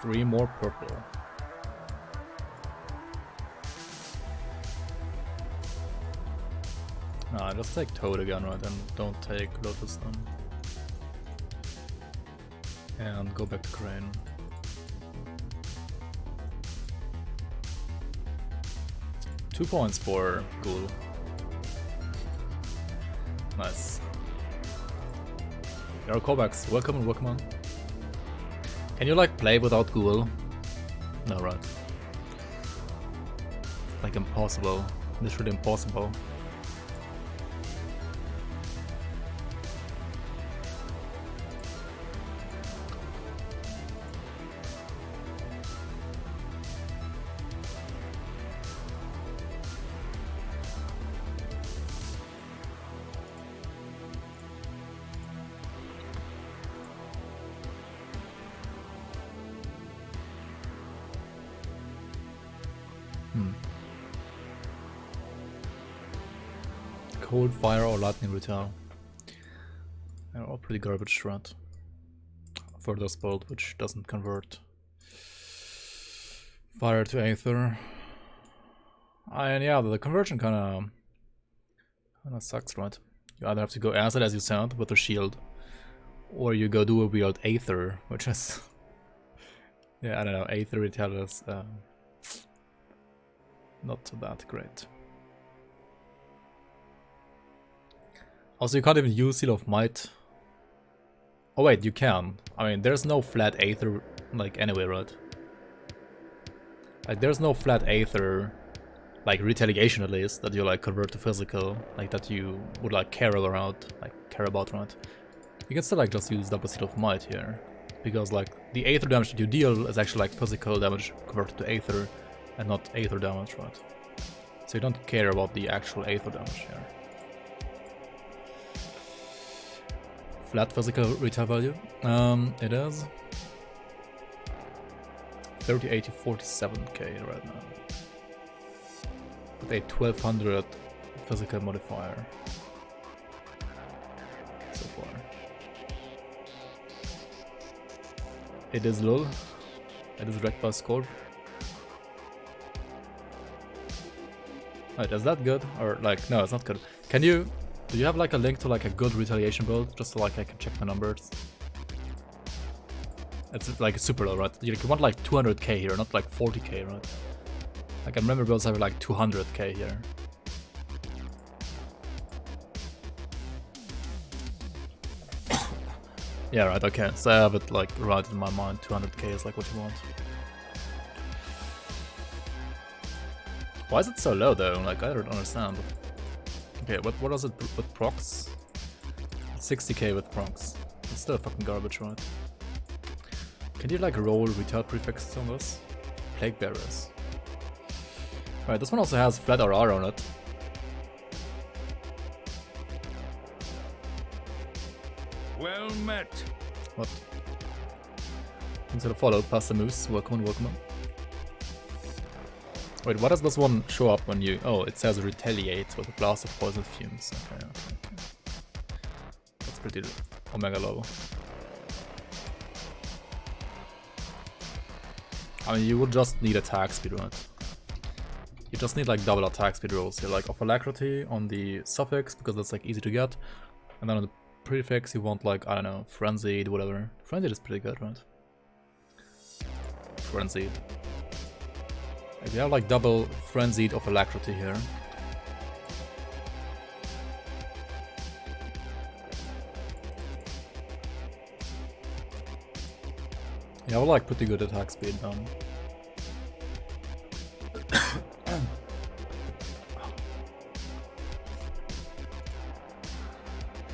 Three more purple. Nah, just take Toad again, right? And don't take Lotus then. And go back to Crane. Two points for Ghoul. Nice. There are callbacks. Welcome, welcome on. Can you like play without Ghoul? No, right. Like impossible. Literally impossible. Cold, fire, or lightning retail. They're all pretty garbage, right? Further spelled, which doesn't convert fire to aether. And yeah, the conversion kinda sucks, right? You either have to go acid as you sound with a shield, or you go do a weird aether, which is yeah, I don't know, aether retail is not that great. Also, you can't even use Seal of Might. Oh wait, you can. I mean, there's no flat Aether, like, anyway, right? Like, there's no flat Aether, like, retaliation at least, that you, like, convert to physical, like, that you would, like, care about, right? You can still, like, just use double Seal of Might here. Because, like, the Aether damage that you deal is actually, like, physical damage converted to Aether, and not Aether damage, right? So you don't care about the actual Aether damage here. Flat physical retail value. It is 38 to 47k right now. With a 1200 physical modifier so far. It is low. It is wrecked by Scorp. Wait, is that good? Or like, no, it's not good. Can you... Do you have like a link to like a good retaliation build, just so like I can check the numbers? It's like super low, right? You want like 200k here, not like 40k, right? Like I remember builds have like 200k here. Yeah, right, okay. So I have it like right in my mind, 200k is like what you want. Why is it so low though? Like I don't understand. Okay, what was it with procs? 60k with procs. It's still fucking garbage, right? Can you like roll retail prefixes on this? Plague Bearers. Alright, this one also has flat RR on it. Well met. What? Instead of follow, pass the moose. Welcome on, welcome on. Wait, what does this one show up when you... Oh, it says retaliates with a blast of poison fumes. Okay, okay. That's pretty omega low. I mean, you would just need attack speed, right? You just need like double attack speed rolls here, like of alacrity on the suffix, because that's like easy to get. And then on the prefix, you want like, I don't know, frenzied, whatever. Frenzied is pretty good, right? Frenzied. Like, you have like double frenzied of alacrity here. Yeah, I would like pretty good attack speed down.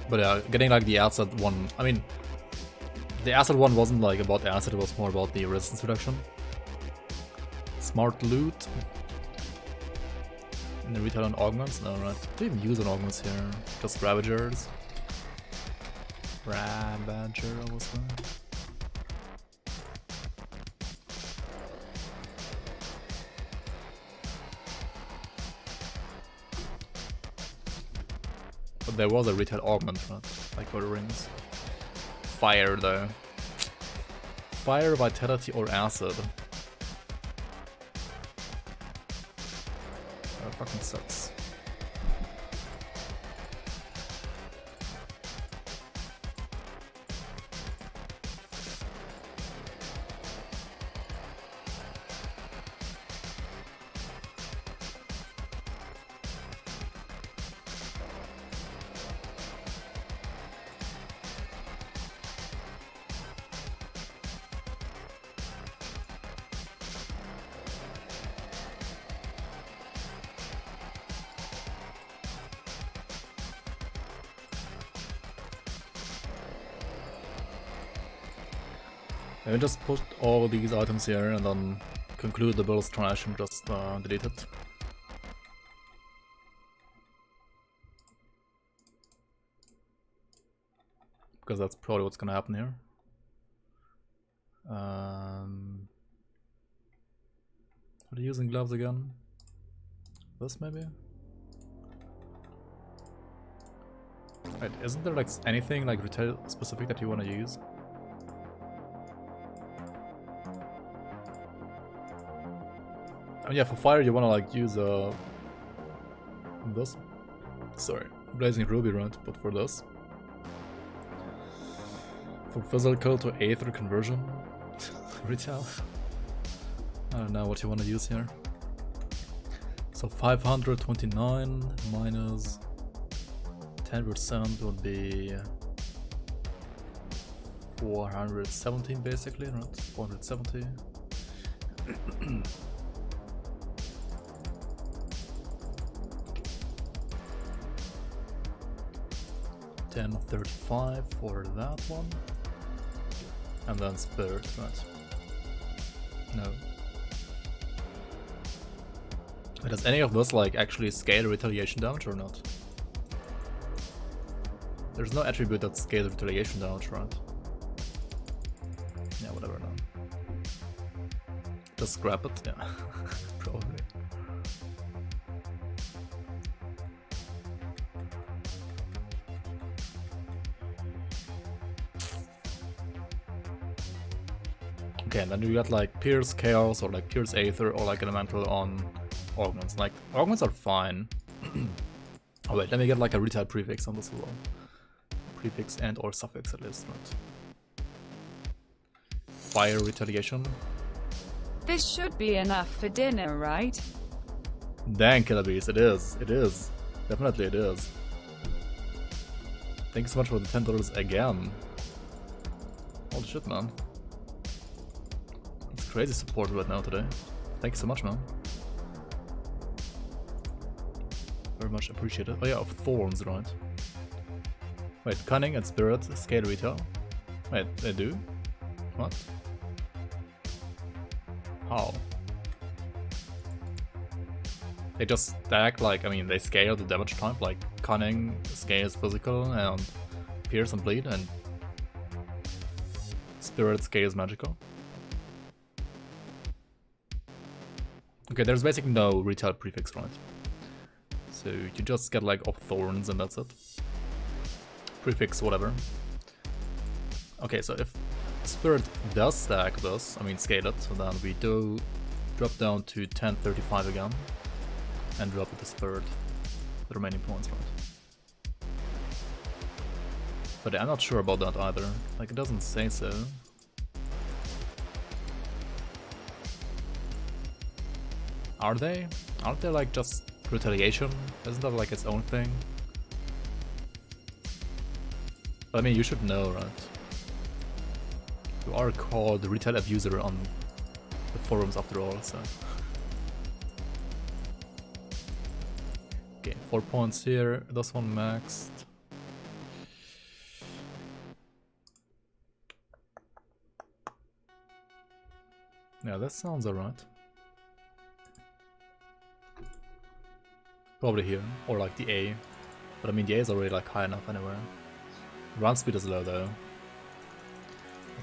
But yeah, getting like the acid one, I mean, the acid one wasn't like about the acid, it was more about the resistance reduction. Smart loot. And the retail on augments? No, right. Do you even use an augments here? Just ravagers. Ravager, obviously. But there was a retail augment, right? Like for the rings. Fire though. Fire, vitality, or acid. That fucking sucks. Let me just put all these items here and then conclude the build's trash and just delete it. Because that's probably what's gonna happen here. What are you using gloves again? This maybe? Wait, isn't there like anything like retail specific that you wanna use? Oh yeah, for fire you wanna like use this. Sorry, blazing ruby, right? But for this, for physical to aether conversion, retail. I don't know what you wanna use here. So 529 minus 10% would be 417 basically, right? 470. 1035 for that one, and then spirit, right? No. But does any of this like actually scale retaliation damage or not? There's no attribute that scales retaliation damage, right? Yeah, whatever now. Just scrap it, yeah. Probably. Okay, and then you got like Pierce Chaos or like Pierce Aether or like Elemental on Augments. Like, Augments are fine. Oh wait, let me get like a retail prefix on this as well. Prefix and or suffix at least, right? Fire Retaliation. This should be enough for dinner, right? Dang, Killer Beast, it is. It is. Definitely it is. Thank you so much for the $10 again. Holy shit, man. It's crazy support right now today. Thank you so much, man. Very much appreciated. Oh yeah, of Thorns, right? Wait, Cunning and Spirit scale retail. Wait, they do? What? How? They just stack like, I mean, they scale the damage type, like Cunning scales physical and Pierce and Bleed, and Spirit scales magical. Okay, there's basically no retail prefix, right? So you just get like of Thorns and that's it. Prefix, whatever. Okay, so if Spirit does stack this, I mean scale it, so then we do drop down to 1035 again and drop it to Spirit, the remaining points, right? But I'm not sure about that either, like it doesn't say so. Are they? Aren't they like just retaliation? Isn't that like its own thing? But I mean, you should know, right? You are called the retail abuser on the forums after all, so. Okay, 4 points here, this one maxed. Yeah, that sounds alright. Probably here, or like the A. But I mean, the A is already like high enough anyway. Run speed is low though.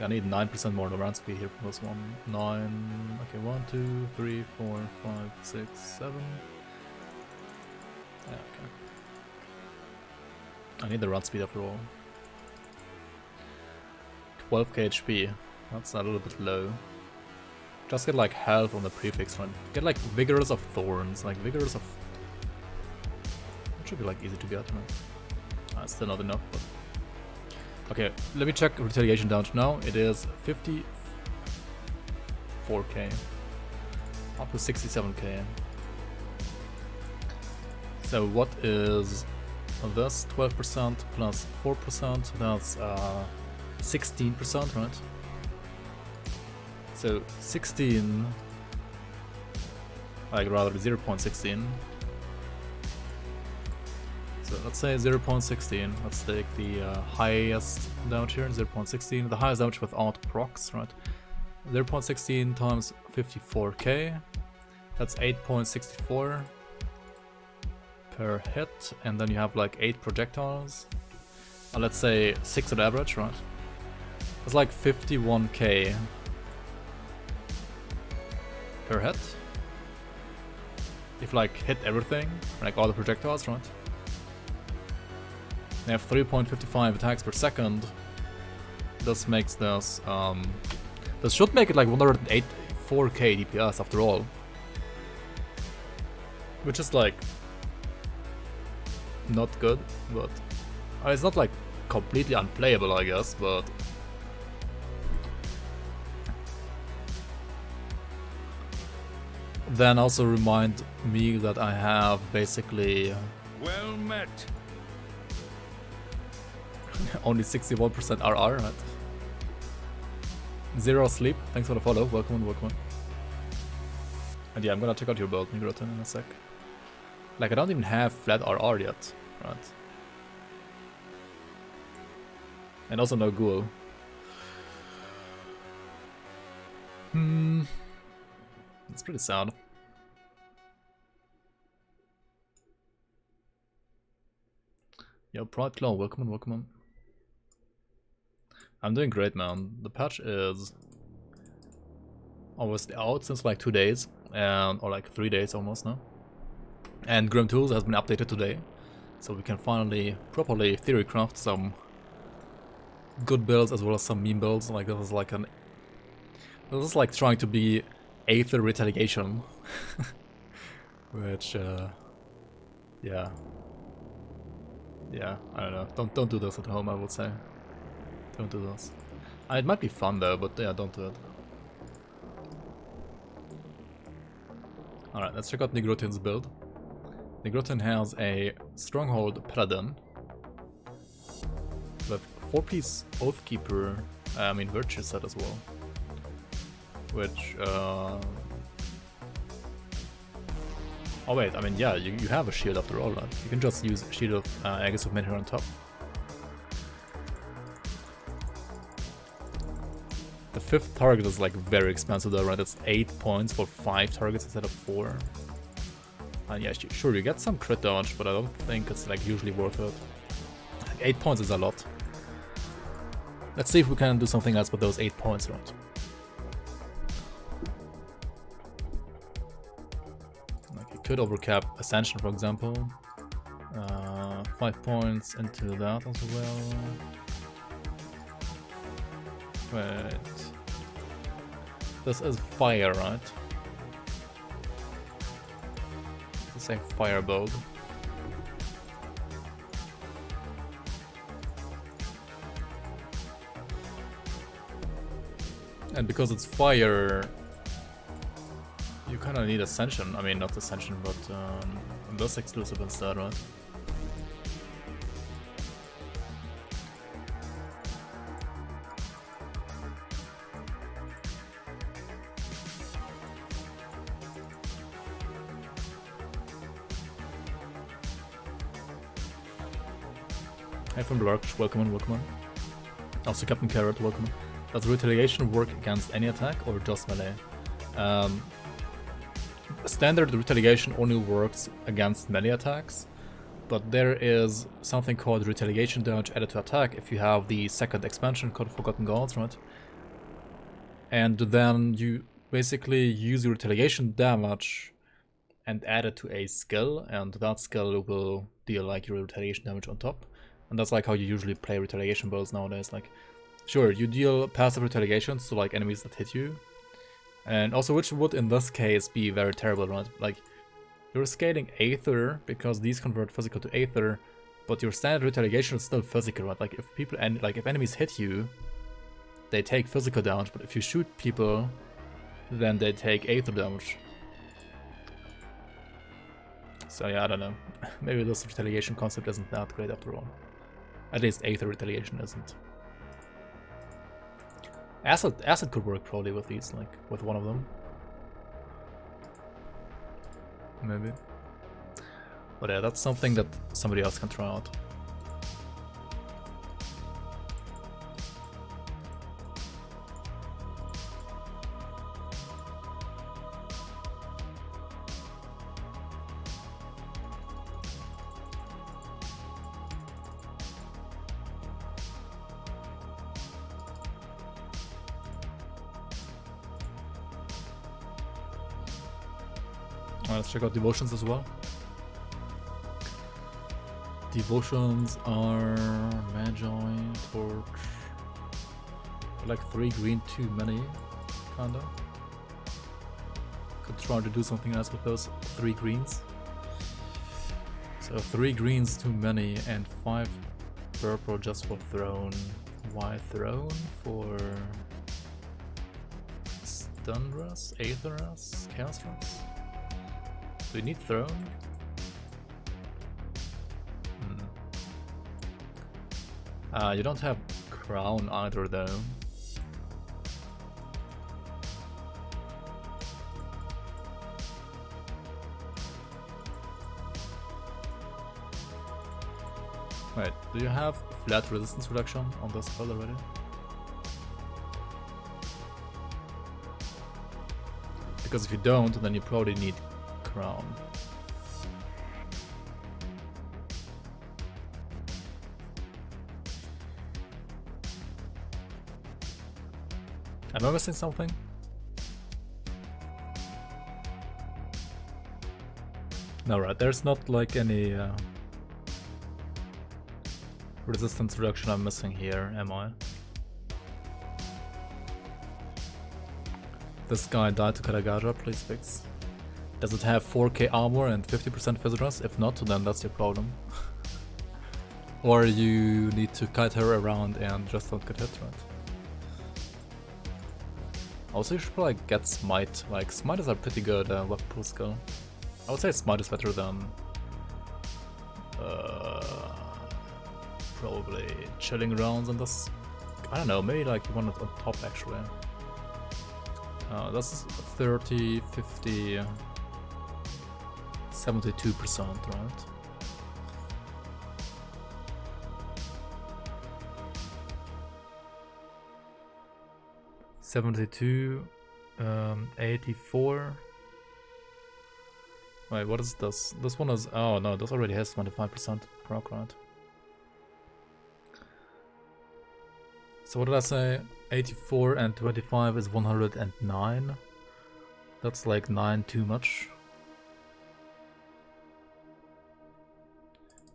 I need 9% more than run speed here from this one. 9. Okay, 1, 2, 3, 4, 5, 6, 7. Yeah, okay. I need the run speed after all. 12k HP. That's a little bit low. Just get like health on the prefix run. Get like Vigorous of Thorns. Like Vigorous of. It should be like easy to get, right? Still not enough, but. Okay, let me check retaliation damage now. It is 54k. Up to 67k. So what is this? 12% plus 4%, that's 16%, right? So 16, like rather 0.16. So let's say 0.16, let's take the highest damage here, 0.16, the highest damage without procs, right? 0.16 times 54k, that's 8.64 per hit, and then you have like 8 projectiles, let's say 6 on average, right? It's like 51k per hit, if like hit everything, like all the projectiles, right? They have 3.55 attacks per second. This makes this, this should make it like 184k DPS after all. Which is like, not good, but, it's not like completely unplayable I guess, but. Then also remind me that I have basically. Well met. Only 61% RR, right? Zero sleep, thanks for the follow, welcome on, welcome on. And yeah, I'm gonna check out your build, Nigroton, in a sec. Like, I don't even have flat RR yet, right? And also no ghoul. It's pretty sad. Yo, Pride Claw, welcome on, welcome on. I'm doing great, man. The patch is almost out since like 2 days, and or like 3 days almost now. And Grim Tools has been updated today, so we can finally properly theorycraft some good builds as well as some meme builds. Like this is like trying to be Aether Retaliation, which yeah, I don't know. Don't do this at home, I would say. Don't do this. It might be fun though, but yeah, don't do it. Alright, let's check out Nigrotin's build. Nigrotin has a Stronghold Paladin with 4-piece Oathkeeper, Virtue set as well. Which, oh wait, yeah, you have a shield after all, right? You can just use Shield of Aegis of Men here on top. The 5th target is like very expensive though, right? It's 8 points for 5 targets instead of 4. And yeah, sure, you get some crit damage, but I don't think it's like usually worth it. 8 points is a lot. Let's see if we can do something else with those 8 points, right? Like you could overcap Ascension, for example. 5 points into that as well. Wait. This is fire, right? It's a fire build. And because it's fire, you kind of need Ascension. I mean, not Ascension, but this exclusive instead, right? Hi from Lurch, welcome on, welcome on. Also Captain Carrot, welcome on. Does retaliation work against any attack or just melee? Standard retaliation only works against melee attacks, but there is something called retaliation damage added to attack if you have the second expansion called Forgotten Gods, right? And then you basically use your retaliation damage and add it to a skill, and that skill will deal like your retaliation damage on top. And that's like how you usually play retaliation builds nowadays. Like, sure, you deal passive retaliations to like enemies that hit you, and also which would in this case be very terrible, right? Like, you're scaling Aether because these convert physical to Aether, but your standard retaliation is still physical, right? Like if people and like if enemies hit you, they take physical damage, but if you shoot people, then they take Aether damage. So yeah, I don't know. Maybe this retaliation concept isn't that great after all. At least Aether retaliation isn't. Acid could work probably with these, like with one of them. Maybe. But yeah, that's something that somebody else can try out. Let's check out devotions as well. Devotions are Magi, Torch. Like 3 green, too many, kinda. Could try to do something else with those 3 greens. So 3 greens too many and 5 purple just for throne. Why throne? For stun rush, aether rush, chaos rush? Do we need throne? You don't have crown either though. Wait, do you have flat resistance reduction on this spell already? Because if you don't, then you probably need crown. Am I missing something? No, right, there's not like any resistance reduction I'm missing here, am I? This guy died to Karagaja, please fix. Does it have 4k armor and 50% Physical? If not, then that's your problem. Or you need to kite her around and just don't get hit, right? Also, you should probably get Smite. Like, Smite is a pretty good weapon pool skill. I would say Smite is better than probably chilling rounds and this. I don't know, maybe like you want it on top actually. This is 30, 50, 72%, right? $72, 84. Wait, what is this? This one is, oh no, this already has 25% proc, right? So what did I say? 84 and 25 is 109. That's like 9 too much.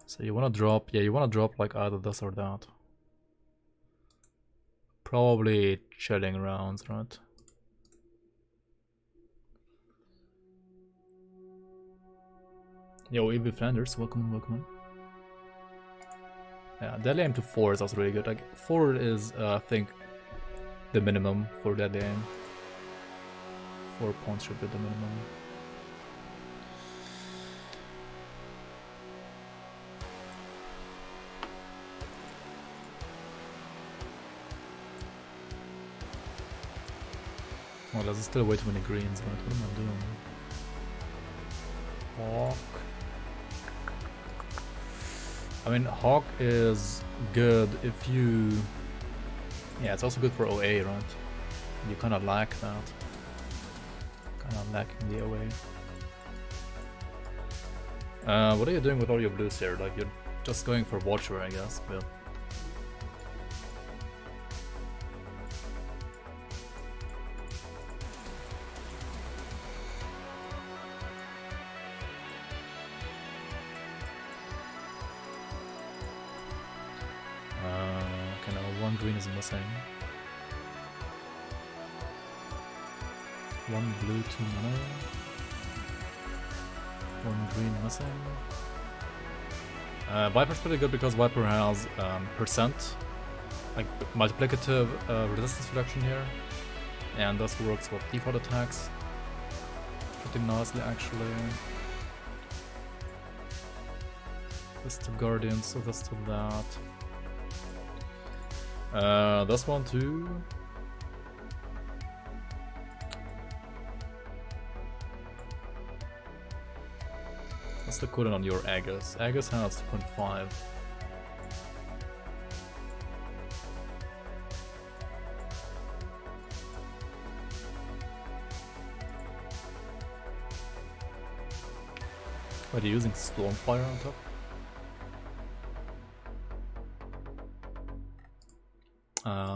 So you wanna drop, yeah, you wanna drop like either this or that. Probably chilling rounds, right? Yo, EV Flanders, welcome, welcome. Yeah, deadly aim to 4 is also really good. Like 4 is, I think, the minimum for deadly aim. 4 points should be the minimum. Well, there's still way too many greens, but what am I doing? Hawk. I mean, Hawk is good if you... Yeah, it's also good for OA, right? You kind of lack that. Kind of lacking the OA. What are you doing with all your blues here? Like, you're just going for Watcher, I guess, but... Okay, now 1 green is missing. 1 blue, 2 mana. 1 green missing. Viper's pretty good because Viper has percent, like multiplicative resistance reduction here, and this works with default attacks pretty nicely actually. This to Guardian, so this to that. This one too. What's the cooldown on your Aegis? Aegis has 2.5. Are you using Stormfire on top?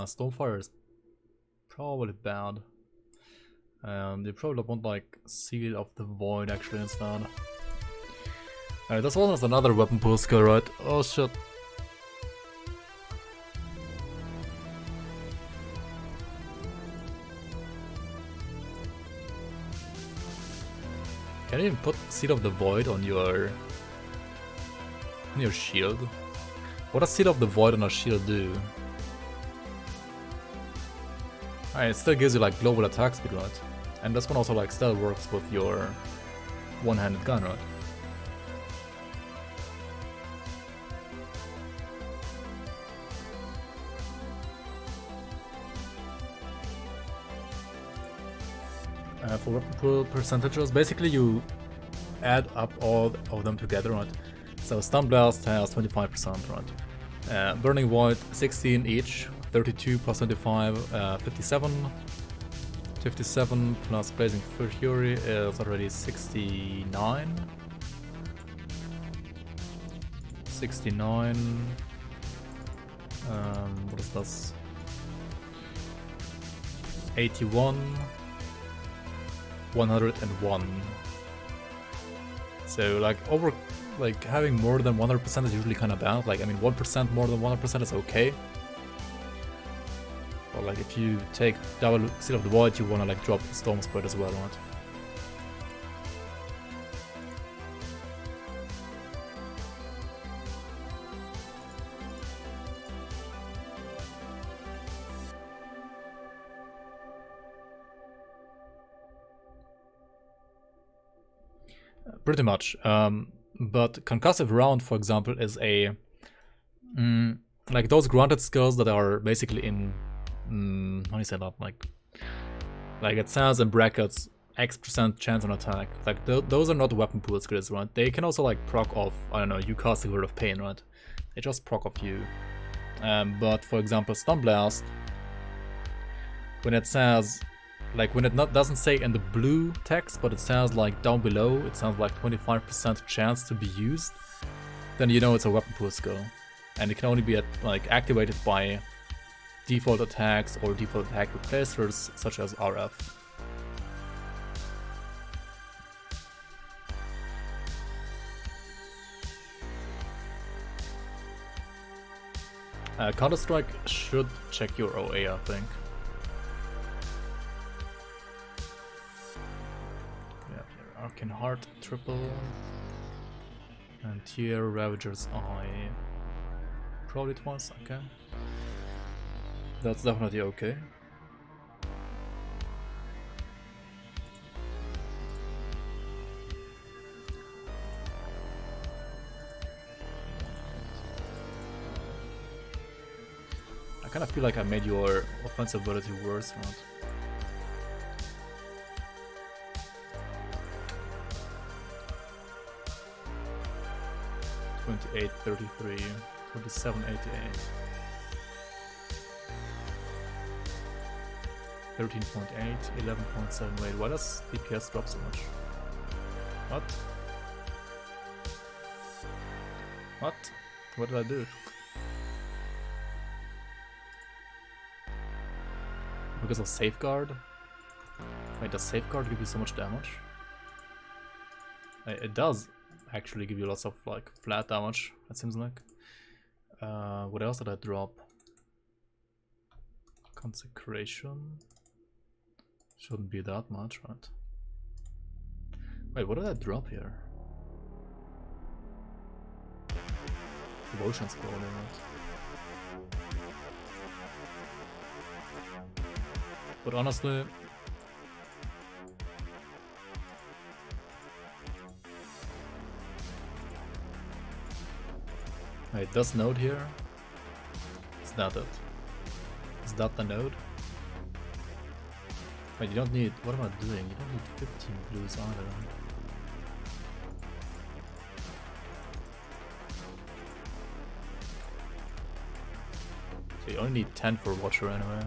Stormfire is probably bad. You probably want like Seal of the Void actually instead. Alright, this one is another weapon pool skill, right? Oh shit. Can you even put Seal of the Void on your shield? What does Seal of the Void on a shield do? Alright, it still gives you like global attack speed, right? And this one also like still works with your one-handed gun, right? For weapon pool percentages, basically you add up all of them together, right? So Stun Blast has 25%, right? Burning Void 16 each, 32 plus 25, 57. 57 plus Blazing Fury is already 69. 69. What is this? 81. 101. So like having more than 100% is usually kind of bad. Like I mean 1% more than 100% is okay. But like if you take double Seal of the Void, you wanna like drop the Storm Spread as well, right? Pretty much. But Concussive Round, for example, is a like those granted skills that are basically in how do you say that? Like it says in brackets X% chance on attack. Like those are not weapon pool skills, right? They can also like proc off, I don't know, you cast a Word of Pain, right? They just proc off you. But for example, Stun Blast, when it says, like when it doesn't say in the blue text, but it says like down below, it sounds like 25% chance to be used, then you know it's a weapon pool skill. And it can only be like activated by default attacks or default attack replacers such as RF. Counter-Strike should check your OA, I think. We have here Arcane Heart, triple. And here Ravager's Eye. Probably twice, okay. That's definitely okay. I kind of feel like I made your offensive ability worse, right? $28, 33, 27, 88. 13.8, 11.7. Wait, why does DPS drop so much? What? What? What did I do? Because of Safeguard? Wait, does Safeguard give you so much damage? It does actually give you lots of like flat damage, it seems like. What else did I drop? Consecration. Shouldn't be that much, right? Wait, what did I drop here? Devotion's probably, right? But honestly, wait, this node here, is that it? Is that the node? Wait, you don't need, what am I doing? You don't need 15 blues either. So you only need 10 for Watcher anyway.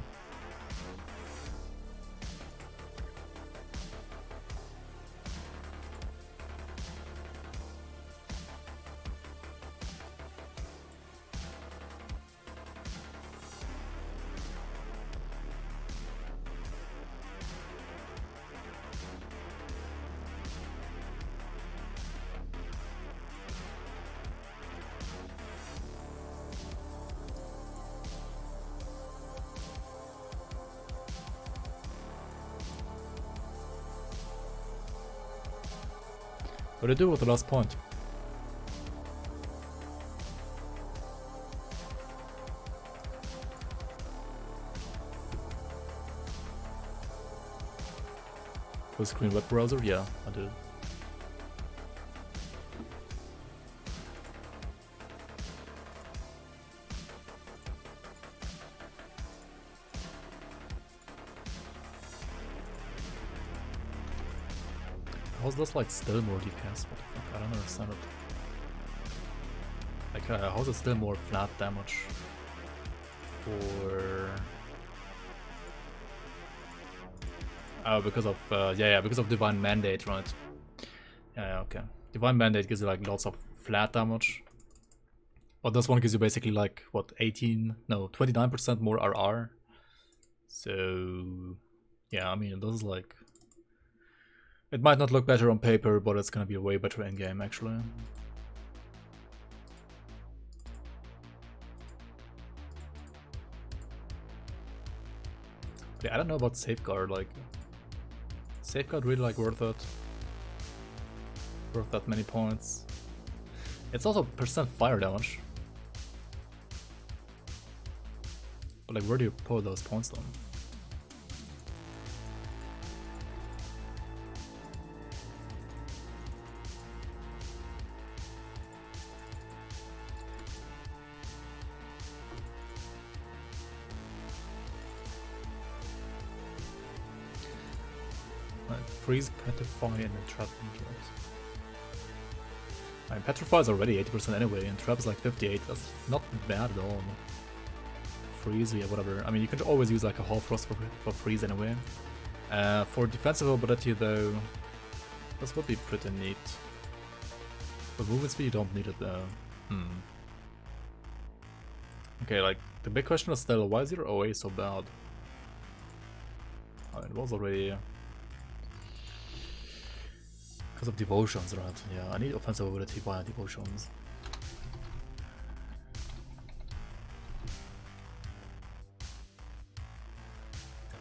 What do you do with the last point? Full screen web browser? Yeah, I do. How's this like still more DPS? What the fuck? I don't understand it. Like, how's it still more flat damage? For... Oh, because of, yeah, because of Divine Mandate, right? Yeah, okay. Divine Mandate gives you like lots of flat damage. But this one gives you basically like, what, 29% more RR. So, yeah, I mean, this is like... It might not look better on paper, but it's gonna be a way better endgame, actually. But yeah, I don't know about Safeguard, like... Safeguard really like worth it. Worth that many points. It's also percent fire damage. But like, where do you pull those points then? Freeze, Petrify, and Entrapment. I mean, Petrify is already 80% anyway, and Trap is like 58. That's not bad at all. Freeze, yeah, whatever. I mean, you can always use like a Hall Frost for freeze anyway. For defensive ability though, this would be pretty neat. For movement speed, you don't need it though. Okay, like, the big question is still, why is your OA so bad? Oh, it was already... Because of devotions, right? Yeah, I need offensive ability via devotions.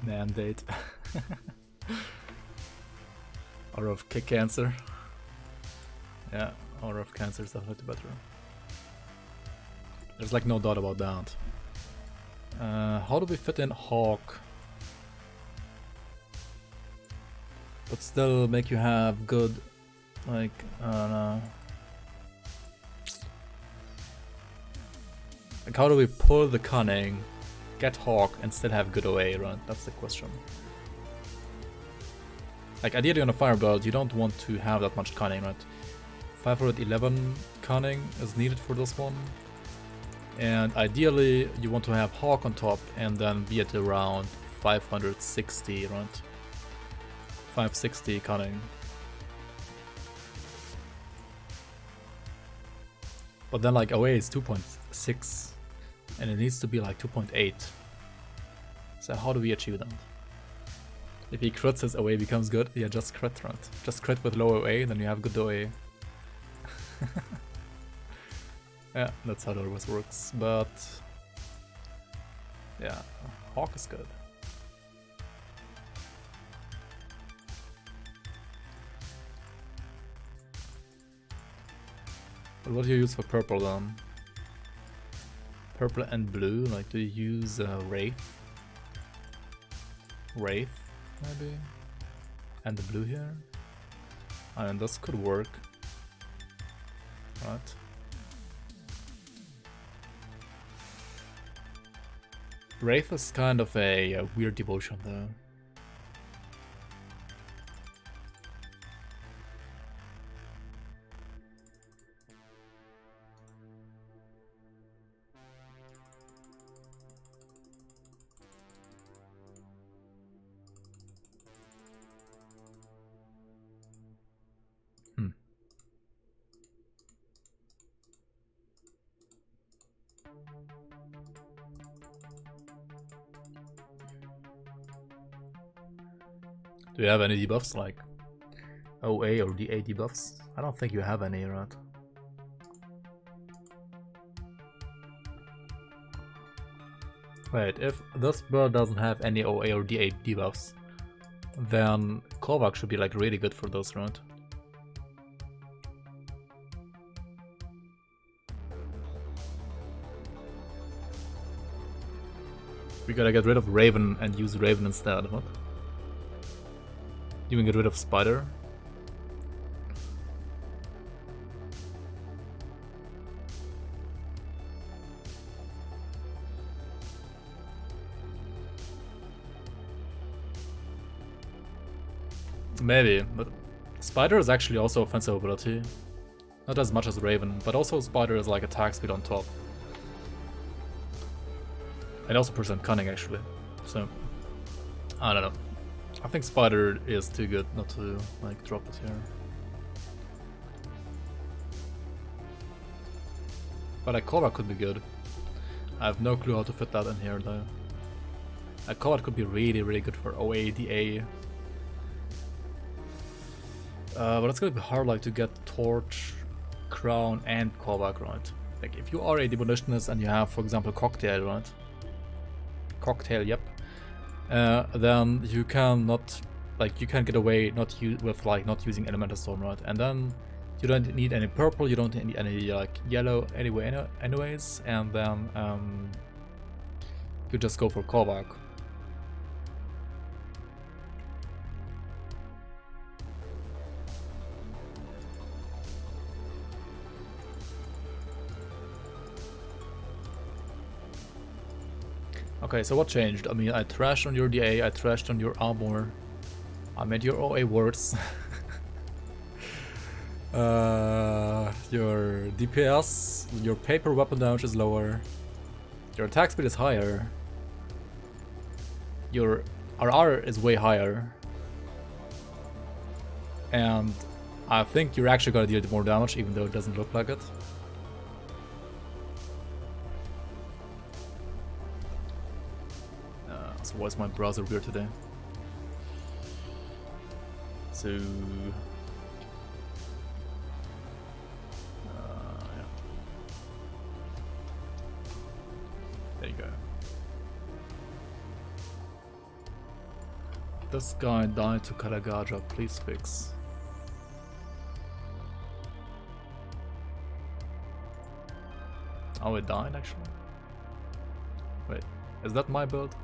Mandate. Aura of kick cancer. Yeah, Aura of cancer is definitely better. There's like no doubt about that. How do we fit in Hawk? But still make you have good, like, I don't know. Like, how do we pull the cunning, get Hawk, and still have good OA, right? That's the question. Like, ideally on a Firebird, you don't want to have that much cunning, right? 511 cunning is needed for this one. And ideally, you want to have Hawk on top and then be at around 560, right? 560 cunning. But then like OA is 2.6 and it needs to be like 2.8. So how do we achieve that? If he crits, his OA becomes good. Yeah, just crit, right? Just crit with low OA, then you have good OA. Yeah, that's how it always works, but yeah, Hawk is good. But what do you use for purple then? Purple and blue, like do you use Wraith? Wraith, maybe? And the blue here? I mean, this could work. Right. Wraith is kind of a weird devotion though. Do you have any debuffs like OA or DA debuffs? I don't think you have any, right? Wait, if this bird doesn't have any OA or DA debuffs, then Korvac should be like really good for those, right? We gotta get rid of Raven and use Raven instead, what? You can get rid of Spider. Maybe, but Spider is actually also offensive ability. Not as much as Raven, but also Spider is like attack speed on top. And also percent cunning actually. So, I don't know. I think Spider is too good not to like drop it here. But a Korvac could be good. I have no clue how to fit that in here though. A Korvac could be really good for OA, DA. But it's gonna be hard like to get Torch, Crown and Korvac, right? Like if you are a Demolitionist and you have for example Cocktail, right? Cocktail, yep. Then you can not, like, you can get away with like not using Elemental Storm, right? And then you don't need any purple, you don't need any like yellow anyways, and then you just go for Korvac. Okay, so what changed? I mean, I trashed on your DA, I trashed on your armor. I made your OA worse. Your DPS, your paper weapon damage is lower. Your attack speed is higher. Your RR is way higher. And I think you're actually gonna deal more damage, even though it doesn't look like it. So why is my browser weird today? So yeah. There you go. This guy died to Karagaja, please fix. Oh, it died actually? Wait, is that my build?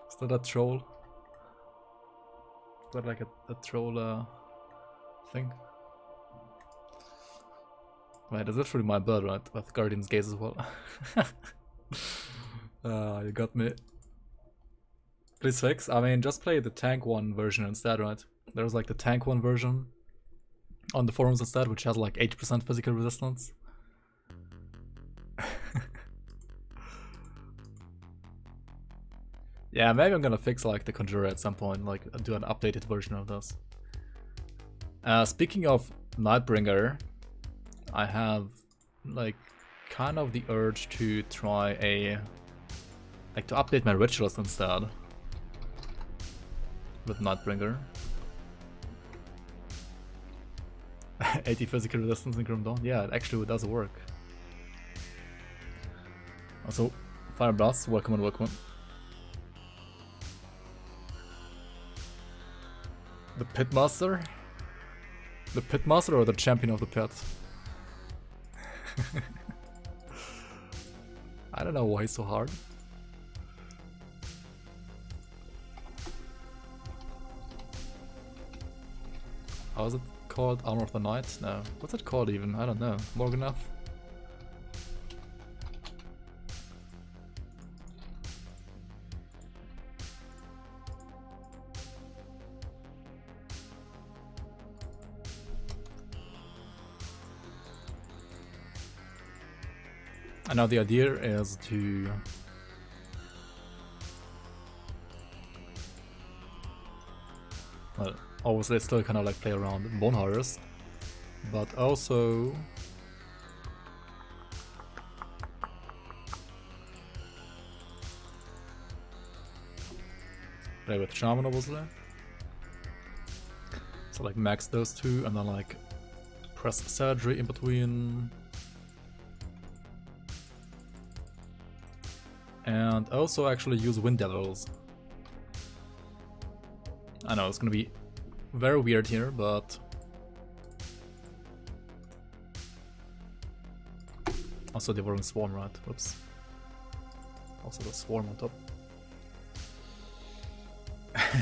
Is that a troll? Is that like a troll thing? Wait, is that really my build, right? With Guardian's Gaze as well? You got me. Please fix. I mean, just play the tank one version instead, right? There's like the tank one version on the forums instead, which has like 80% physical resistance. Yeah, maybe I'm gonna fix like the Conjurer at some point, like do an updated version of this. Speaking of Nightbringer, I have like kind of the urge to try to update my rituals instead with Nightbringer. 80 physical resistance in Grim Dawn? Yeah, it actually does work. Also, Fire Blast, welcome and welcome. The Pitmaster? The Pitmaster or the Champion of the Pit? I don't know why it's so hard. How is it called? Armor of the Night? No. What's it called even? I don't know. Morganath? And now the idea is to well, obviously still kind of like play around Bone Harvest, but also play with Shaman obviously. So like max those two and then like press Surgery in between. And also actually use Wind Devils. I know it's gonna be very weird here, but also the Devouring Swarm, right? Whoops. Also the Swarm on top.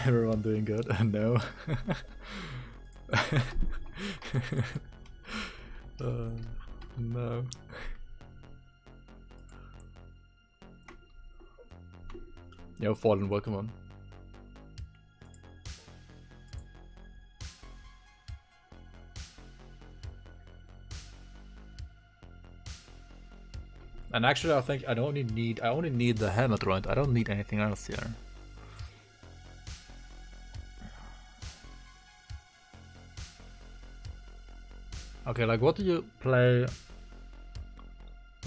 Everyone doing good? No. No. Yo, Fallen, welcome on. And actually, I think I only need the helmet, right? I don't need anything else here. Okay, like what do you play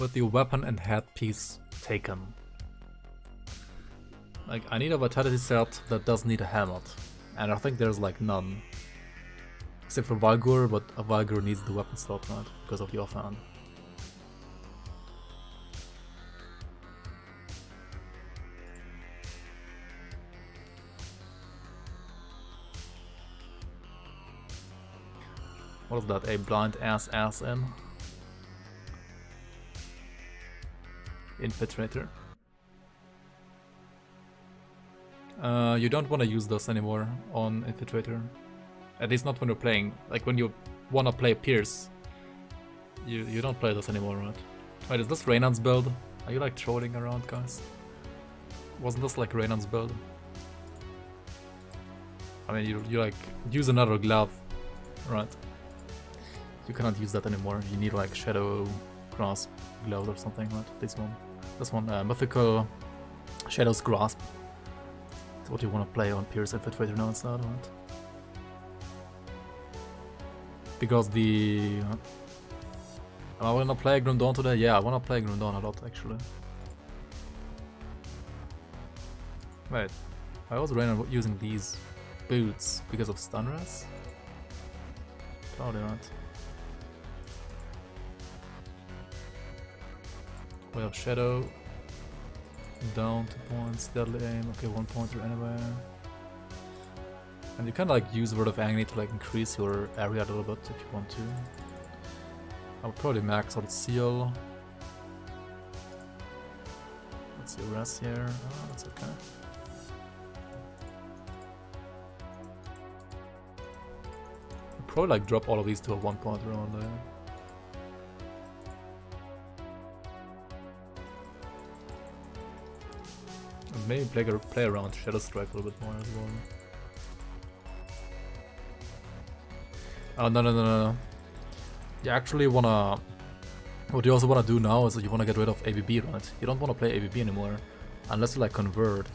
with the weapon and headpiece taken? Like, I need a Vitality set that does need a helmet, and I think there's like none. Except for Valgur, but a Valgur needs the weapon slot, right? Because of the offhand. What is that? A blind ass in? Infiltrator. You don't want to use this anymore on Infiltrator. At least not when you're playing. Like when you want to play Pierce, you don't play this anymore, right? Wait, is this Reynan's build? Are you like trolling around, guys? Wasn't this like Reynan's build? I mean, you like use another glove, right? You cannot use that anymore. You need like Shadow Grasp glove or something, right? This one, Mythical Shadow's Grasp. That's what you want to play on Pierce Infiltrator now instead, right? Because the... Am I gonna play Grim Dawn today? Yeah, I wanna play Grim Dawn a lot actually. Wait, I was Reina using these boots because of Stunress? Probably not. We have Shadow. Down 2 points, deadly aim, okay, 1 pointer anyway. And you can like use Word of Agony to like increase your area a little bit if you want to. I would probably max out Seal. Let's see, rest here. Oh, that's okay. I'd probably like drop all of these to a 1 pointer only. And maybe play around Shadow Strike a little bit more as well. Oh, no. You actually wanna... What you also wanna do now is that you wanna get rid of ABB, right? You don't wanna play ABB anymore. Unless you like convert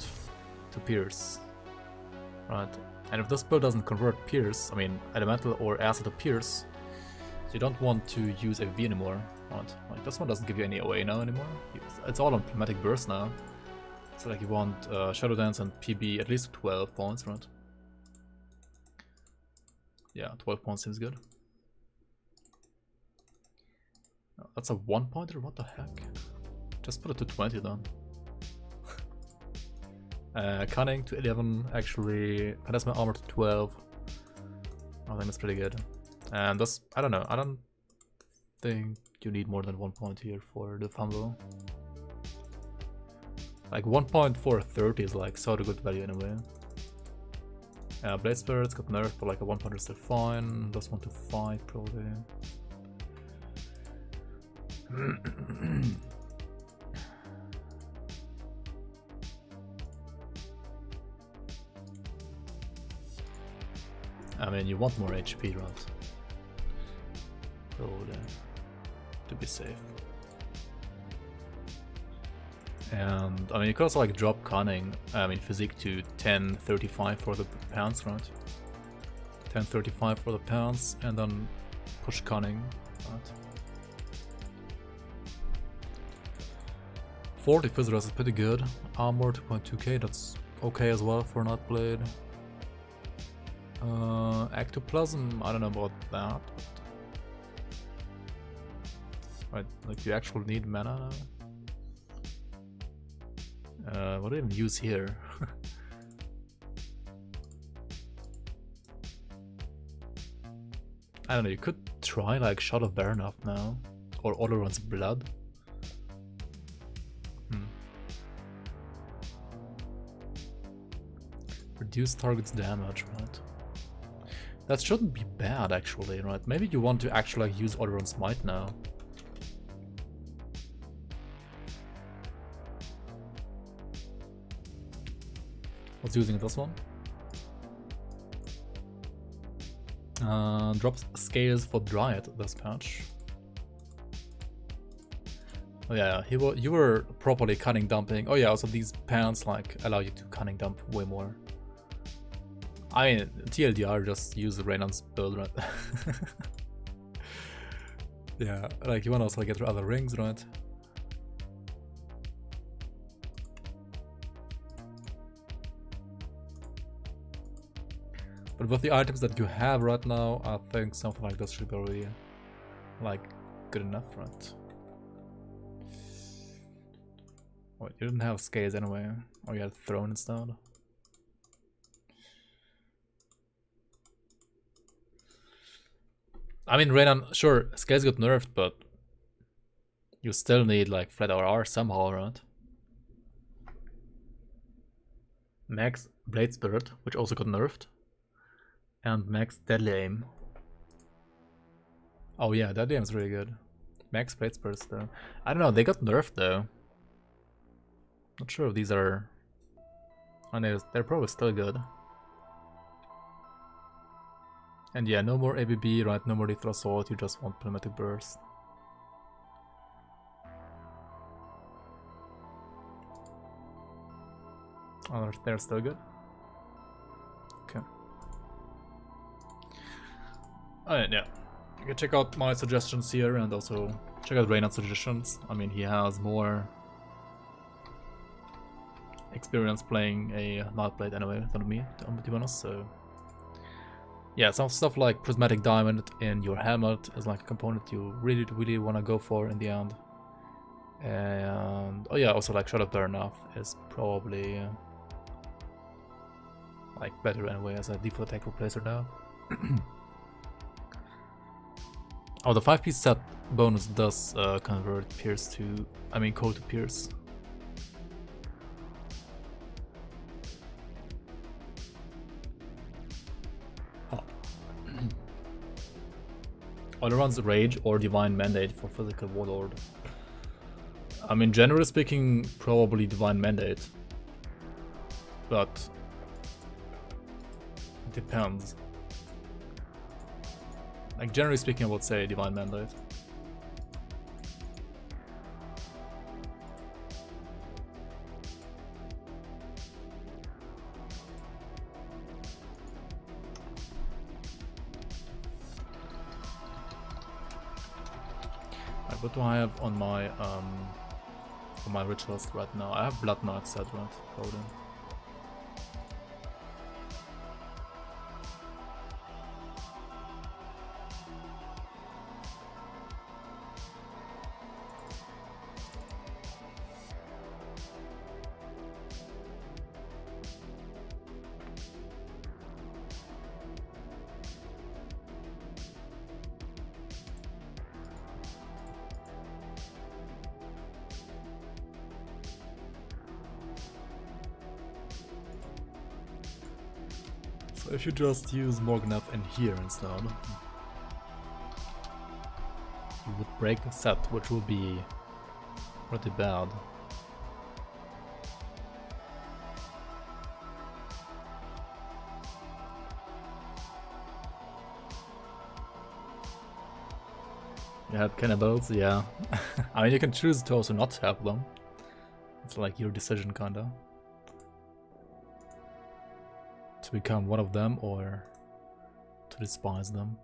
to Pierce. Right? And if this build doesn't convert Pierce, I mean Elemental or Acid to Pierce, you don't want to use ABB anymore. Right? Like this one doesn't give you any OA now anymore. It's all on Climatic Burst now. So like you want Shadow Dance and PB at least 12 points, right? Yeah, 12 points seems good. Oh, that's a 1 pointer? What the heck? Just put it to 20 then. Cunning to 11, actually. Charisma armor to 12. I think that's pretty good. And that's, I don't know, I don't think you need more than 1 point here for the fumble. Like 1 point for 30 is like sort of good value anyway. Blade Spirits got nerfed, but like a 1 pointer is still fine. Does want to fight probably. I mean, you want more HP, right? Probably. To be safe. And I mean, you could also like drop Cunning, I mean Physique to 1035 for the pounds, right? 1035 for the pounds, and then push Cunning, right? 40 Fizz Rest is pretty good. Armor 2.2k, that's okay as well for Not Blade. Ectoplasm, I don't know about that. But... Right, like you actually need mana now? What do I even use here? I don't know, you could try like Shot of Baronoff now. Or Odorant's Blood. Reduce target's damage, right? That shouldn't be bad actually, right? Maybe you want to actually like, use Odorant's Might now. What's using this one? Drops scales for Dryad this patch. Oh yeah, you were properly cunning dumping. Oh yeah, also these pants like allow you to cunning dump way more. I mean, TLDR just use Reynon's build, right? Yeah, like you wanna also get other rings, right? But with the items that you have right now, I think something like this should be really, like, good enough, right? Wait, you didn't have scales anyway. Or you had Throne instead. I mean, Reynon, sure, scales got nerfed, but you still need, like, flat RR somehow, right? Max Blade Spirit, which also got nerfed. And max Deadly Aim. Oh yeah, Deadly Aim is really good. Max Blade Spirits though. I don't know, they got nerfed though. Not sure if these are... I mean, they're probably still good. And yeah, no more ABB, right? No more Lethal Assault, you just want Pneumatic Burst. Oh, they're still good? Okay. Yeah, you can check out my suggestions here and also check out Reynard's suggestions. I mean, he has more experience playing a Nightblade anyway than me, to be honest, so... Yeah, some stuff like Prismatic Diamond in your helmet is like a component you really want to go for in the end. And oh yeah, also like Shadow Burn off is probably like better anyway as a default attack replacer now. Oh, the 5-piece set bonus does convert Pierce to, I mean, Cold to Pierce. Oh. Other ones Rage or Divine Mandate for Physical Warlord. I mean, generally speaking, probably Divine Mandate. But it depends. Like, generally speaking, I would say Divine Mandate. Right, what do I have on my rich list right now? I have Blood Knight set, right? Odin. So if you just use Morganath in here instead, you would break the set, which will be pretty bad. You have cannibals, yeah. I mean, you can choose to also not have them. It's like your decision, kinda. To become one of them or to despise them.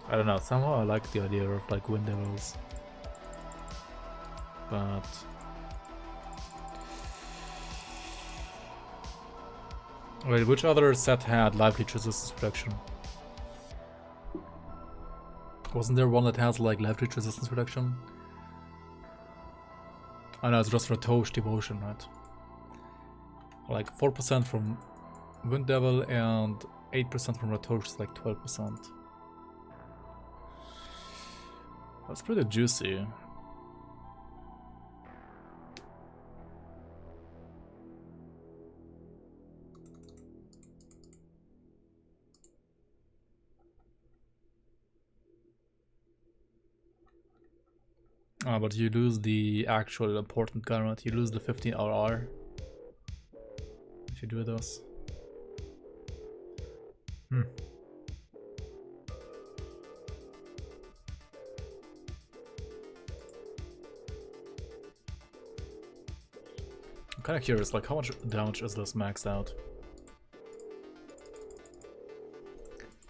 I don't know, somehow I like the idea of like Wind Devils. But wait, which other set had live leech resistance protection? Wasn't there one that has like live leech resistance protection? Oh no, it's just Ratosh Devotion, right? Like 4% from Wind Devil and 8% from Ratosh is like 12%. That's pretty juicy. But you lose the actual important garment. You lose the 15 RR if you do this. I'm kind of curious, like how much damage is this maxed out?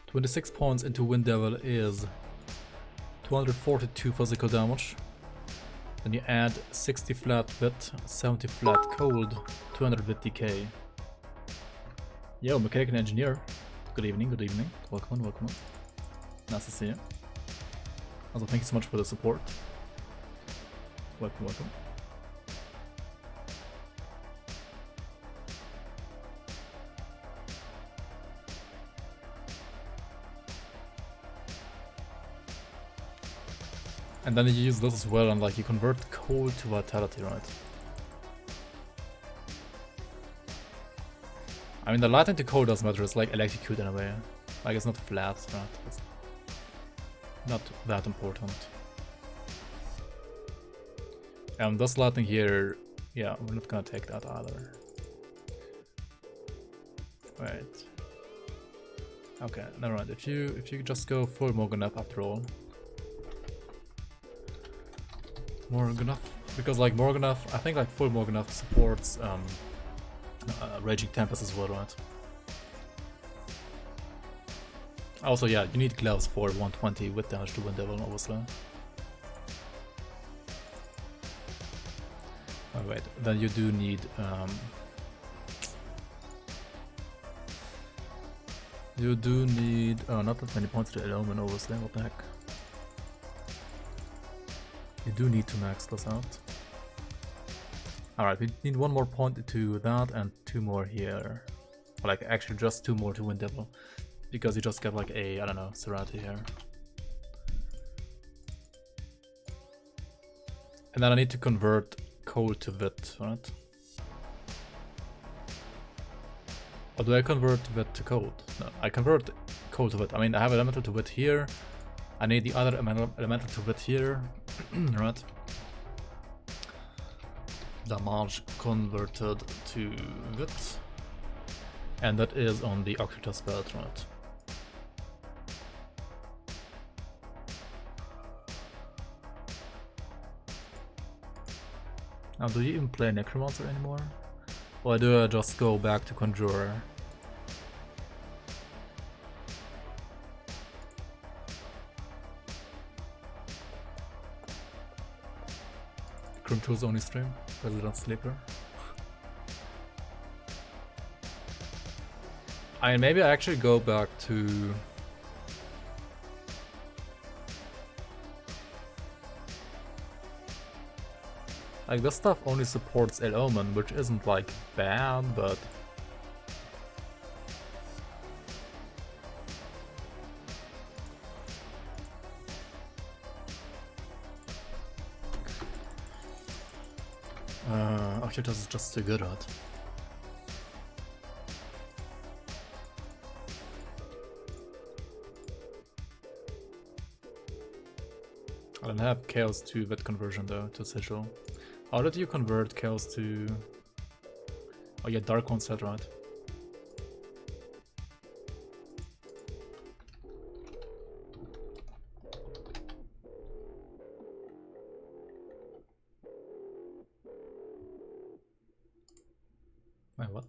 26 points into Wind Devil is 242 physical damage. Then you add 60 flat wit, 70 flat cold, 200 wit decay. Yo, mechanic and engineer. Good evening, good evening. Welcome on, welcome on. Nice to see you. Also, thank you so much for the support. Welcome, welcome. And then you use this as well, and like you convert cold to vitality, right? I mean, the lightning to cold doesn't matter, it's like electrocute in a way. Like it's not flat, right? It's not that important. And this lightning here, yeah, we're not gonna take that either. Right. Okay, never mind. If you just go full Morganath after all. Morganath, because like Morganath, I think like full Morganath supports Raging Tempest as well, right? Also, yeah, you need gloves for 120 with damage to Wind Devil, obviously. Oh wait, then you do need not that many points to Element obviously, what the heck. You do need to max this out. Alright, we need one more point to that and 2 more here. Or like actually just 2 more to Wind Devil. Because you just get like a, I don't know, Serati here. And then I need to convert cold to wit, right? Or do I convert wit to cold? No, I convert cold to wit. I mean, I have elemental to wit here. I need the other elemental to wit here, right? Damage converted to wit. And that is on the Occultus belt, right? Now, do you even play Necromancer anymore? Or do I just go back to Conjurer? Grim Tools only stream, Resident Sleeper. I mean, maybe I actually go back to... Like, this stuff only supports El Omen, which isn't like bad, but... Occultus is just too good at it. I don't have Chaos to Wit conversion though, to Sigil. How did you convert Chaos to... Oh yeah, Dark One set, right? Wait, what?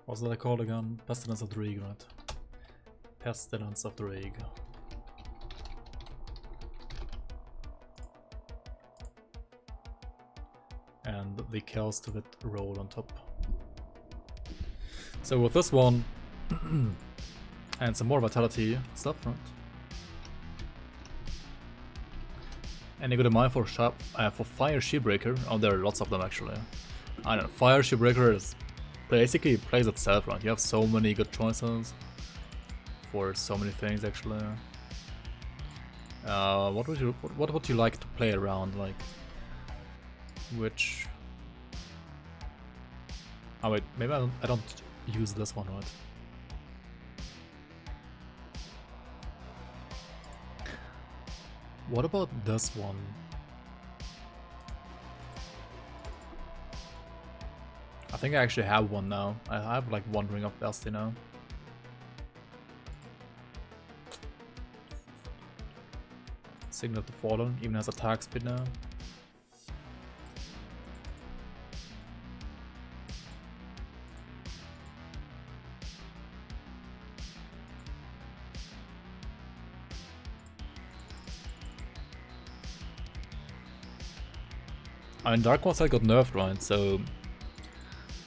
What's that called again? Pestilence of the Rig, right? Pestilence of the Rig. And the Chaos to Wit roll on top. So with this one, and some more Vitality stuff, right? And you go to mine for Fire Shieldbreaker. Oh, there are lots of them actually. I don't know, Fire Shieldbreaker is basically plays itself, right? You have so many good choices for so many things actually. What would you like to play around? Like, which? Oh wait, maybe I don't use this one, right? What about this one? I think I actually have one now. I have like one Ring of Destiny now. Signal of the Fallen even has attack speed now. I mean, Dark One side got nerfed, right? So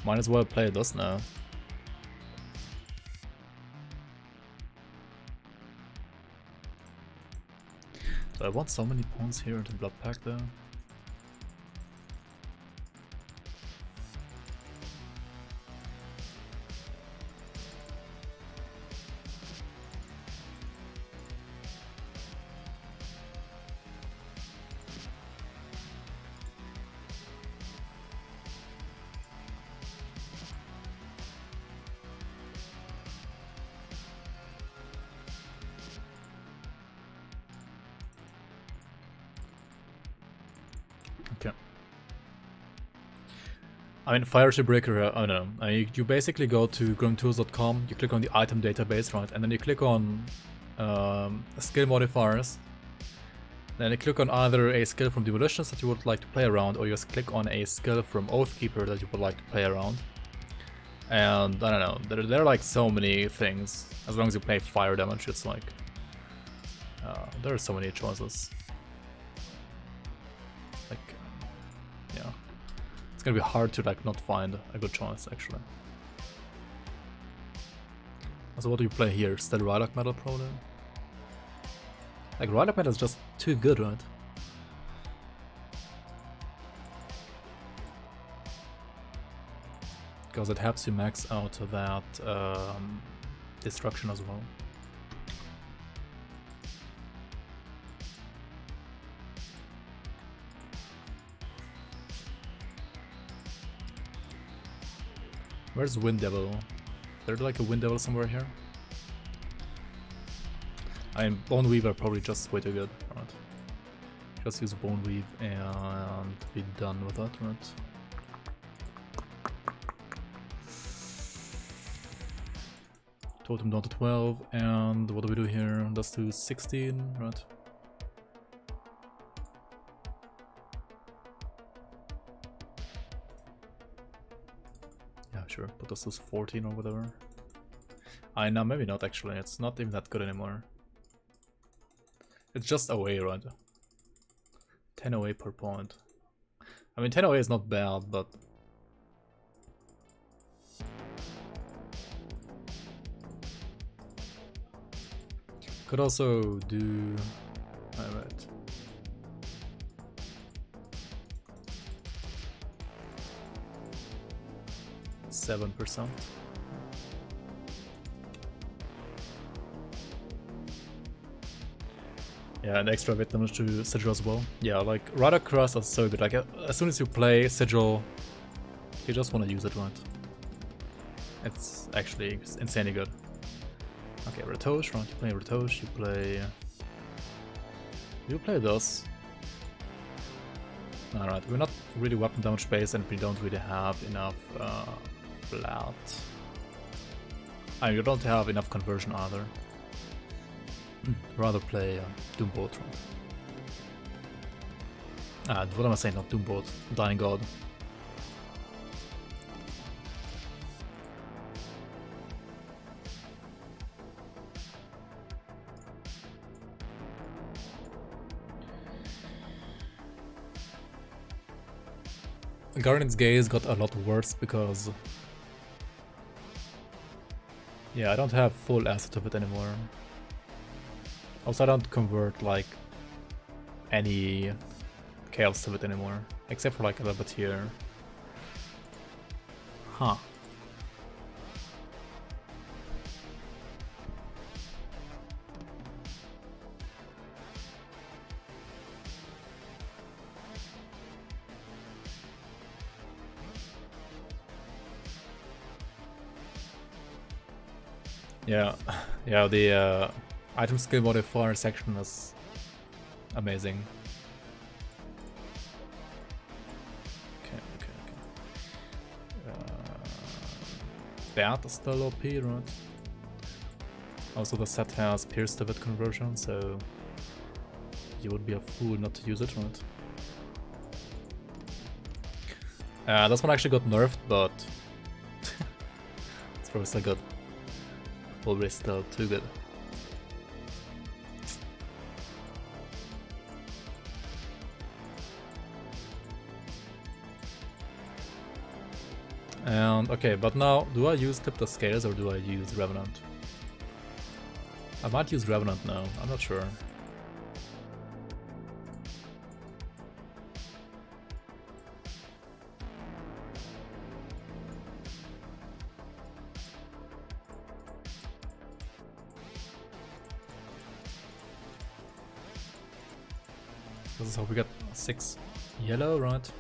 might as well play this now. So I want so many points here into Blood Pact though. I mean, Fire Shieldbreaker, I don't know. I mean, you basically go to grimtools.com, you click on the item database, right? And then you click on skill modifiers. Then you click on either a skill from Demolitions that you would like to play around, or you just click on a skill from Oathkeeper that you would like to play around. And I don't know, there are like so many things. As long as you play fire damage, it's like there are so many choices. Like, yeah, it's gonna be hard to like not find a good choice actually. So what do you play here? Still Rylock Metal probably? Like Rylock Metal is just too good, right? Because it helps you max out that destruction as well. Where's Wind Devil? Is there like a Wind Devil somewhere here? I mean, Bone Weaver probably just way too good, right? Just use Bone Weave and be done with that, right? Totem down to 12, and what do we do here? Let's do 16, right? Yeah, sure, put us to 14 or whatever. No, maybe not actually, it's not even that good anymore. It's just away, right? 10 away per point. I mean, 10 away is not bad, but... Could also do... Alright. %. Yeah, and extra bit damage to Sigil as well. Yeah, like, Rider Cross is so good. Like, as soon as you play Sigil, you just want to use it, right? It's actually insanely good. Okay, Retosh, right? You play Retosh, you play... You play this. Alright, we're not really weapon damage based and we don't really have enough flat. I mean, you don't have enough conversion either. Rather play Doombolt. What am I saying? Not Doombolt. Dying God. Guardian's Gaze got a lot worse because... Yeah, I don't have full asset of it anymore. Also, I don't convert like any chaos to it anymore, except for like a little bit here. Huh. Yeah, yeah, the item skill modifier section is amazing. Okay. That is still OP, right? Also the set has Pierce to Wit conversion, so you would be a fool not to use it, right? This one actually got nerfed, but it's probably still good. Probably still too good. And okay, but now, do I use Tip the Scales or do I use Revenant? I might use Revenant now, I'm not sure. This is how we get 6 yellow, right?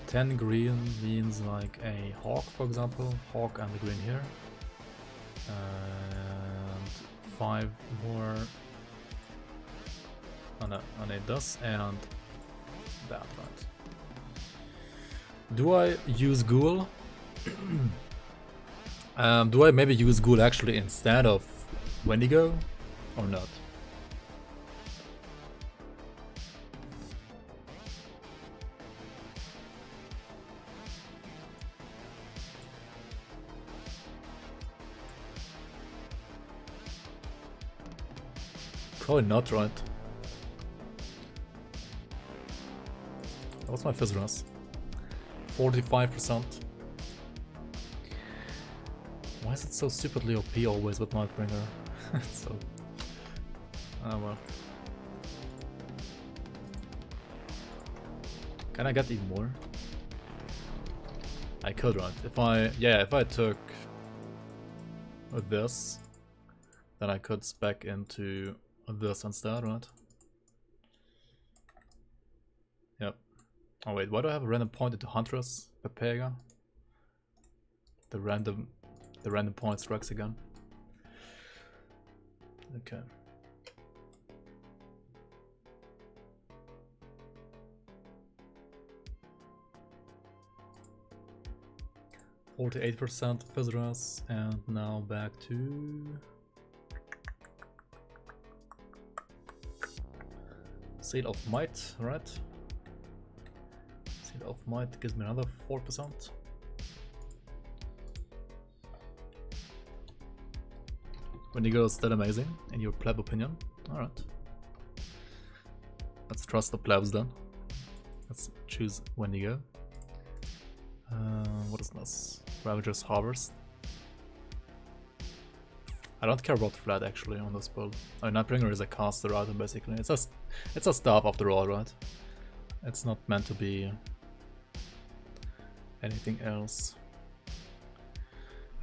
10 green means like a hawk, for example. Hawk and the green here. And 5 more on a this and that, right? Do I use Ghoul? Do I maybe use Ghoul actually instead of Wendigo or not? Probably not, right? What's my Fizz 45%. Why is it so stupidly OP always with Nightbringer? So... oh well. Can I get even more? I could, right? If I took this, then I could spec into this instead, right? Yep. Oh wait, why do I have a random point into Huntress, Pepega? The random point strikes again. Okay. %48% Fizz, and now back to Seal of Might, right? Seal of Might gives me another 4%. Wendigo is still amazing, in your pleb opinion. Alright. Let's trust the plebs then. Let's choose Wendigo. What is this? Ravager's Harvest. I don't care about flat actually on this build. I mean, Nightbringer is a caster item basically. It's a staff after all, right? It's not meant to be anything else.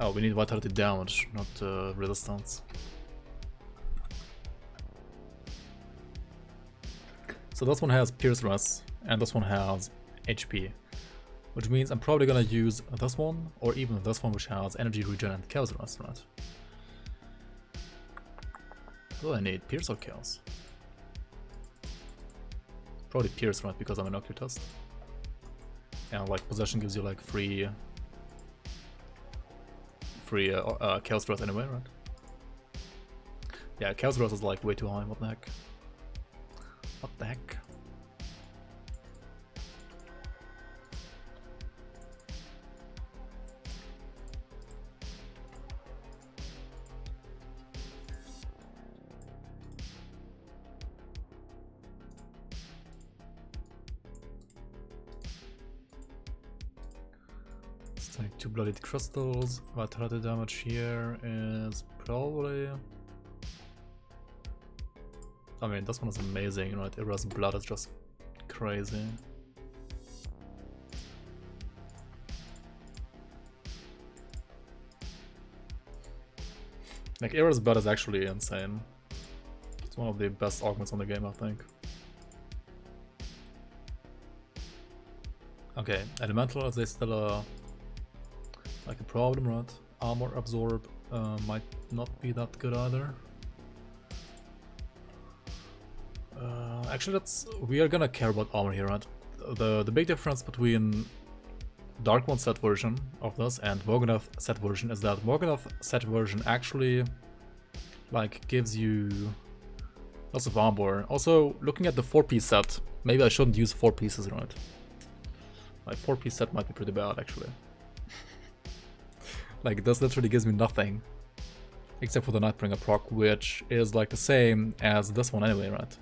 Oh, we need vitality damage, not resistance. So this one has Pierce Res, and this one has HP. Which means I'm probably gonna use this one, or even this one which has energy regen and chaos rest, right? Do I need Pierce or chaos? Probably Pierce, right, because I'm an occultist. And like possession gives you like free chaos rest anyway, right? Yeah, chaos rest is like way too high, what the heck? What the heck? Like 2 bloodied crystals. Vitality damage here is probably... I mean, this one is amazing, right? Era's blood is just crazy. Like, Era's blood is actually insane. It's one of the best augments on the game, I think. Okay, Elemental is still like a problem, right? Armor absorb might not be that good either. Actually, we are gonna care about armor here, right? The big difference between Dark One set version of this and Morganath set version is that Morganath set version actually like gives you lots of armor. Also, looking at the 4-piece set, maybe I shouldn't use 4 pieces, right? Like 4-piece set might be pretty bad actually. Like, this literally gives me nothing. Except for the Nightbringer proc, which is like the same as this one anyway, right?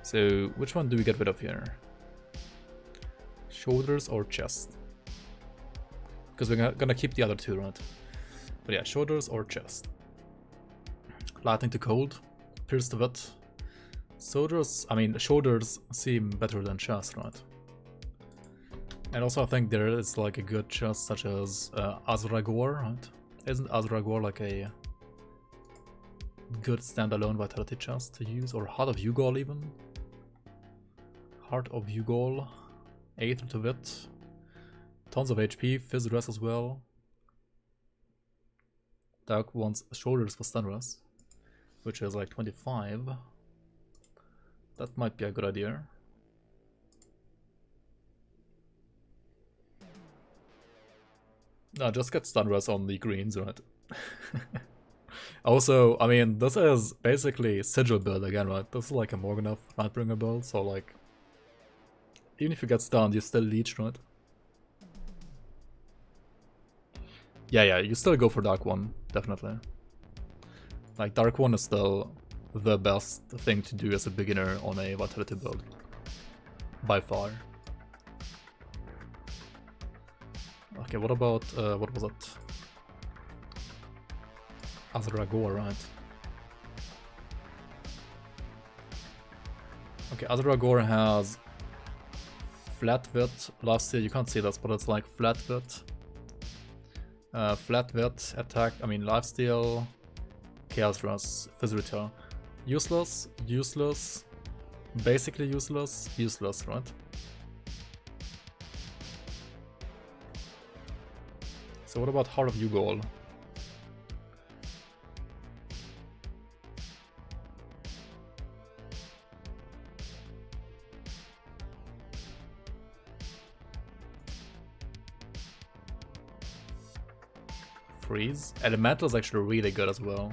So, which one do we get rid of here? Shoulders or chest? Because we're gonna keep the other two, right? But yeah, shoulders or chest. Lightning to cold. Pierce to wit. Shoulders seem better than chest, right? And also I think there is like a good chest such as Azragor, right? Isn't Azragor like a good standalone vitality chest to use? Or Heart of Ugol even? Heart of Ugol. Aether to wit. Tons of HP, Fizz Res as well. Dark One's shoulders for stun res, which is like 25. That might be a good idea. No, just get stun res on the greens, right? Also, I mean, this is basically Sigil build again, right? This is like a Morganath Nightbringer build, so like, even if you get stunned, you still leech, right? Yeah, you still go for Dark One, definitely. Like, Dark One is still the best thing to do as a beginner on a Vitality build. By far. Okay, what about, what was it? Azragor, right? Okay, Azragor has flat width, lifesteal, you can't see this, but it's like flat width. Flat width, attack, I mean lifesteal, chaos rush, physical. Useless, useless, basically useless, useless, right? So what about Heart of Ugol? Freeze. Elemental is actually really good as well.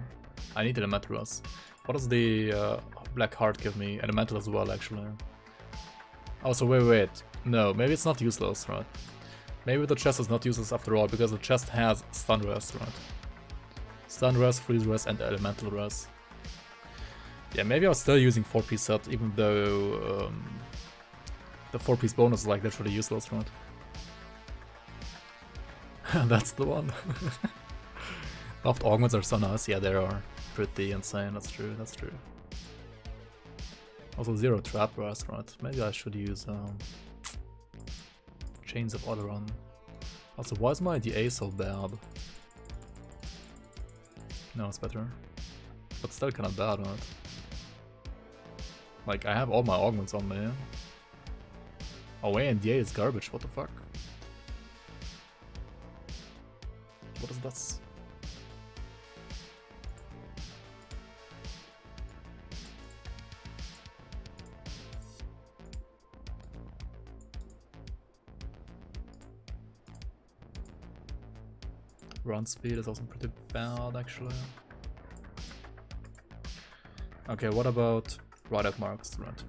I need Elemental Rush. What does the Black Heart give me? Elemental as well, actually. Oh, so wait. No, maybe it's not useless, right? Maybe the chest is not useless after all, because the chest has Stun Rest, right? Stun Rest, Freeze Rest, and Elemental Rest. Yeah, maybe I was still using 4-piece set, even though the 4-piece bonus is like literally useless, right? That's the one. Buffed augments are so nice. Yeah, they are pretty insane. That's true. That's true. Also, 0 trap rest, right? Maybe I should use Chains of Odoron. Also, why is my DA so bad? No, it's better. But still kind of bad, right? Like, I have all my augments on me. Oh, wait, and DA is garbage. What the fuck? What is this? Run speed is also pretty bad, actually. Okay, what about Riot Marks, right?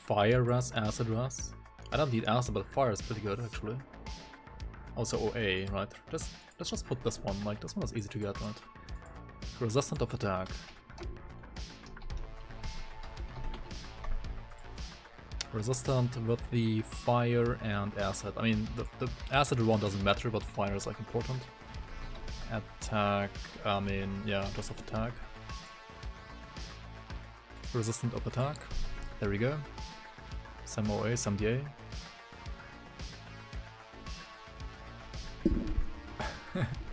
Fire Ras, Acid Ras. I don't need Acid, but Fire is pretty good, actually. Also OA, right? Let's just put this one, like, this one is easy to get, right? Resistant of attack. Resistant with the fire and acid. I mean, the acid one doesn't matter, but fire is like important. Attack, I mean, yeah, just of attack. Resistant of attack. There we go. Some OA, some DA.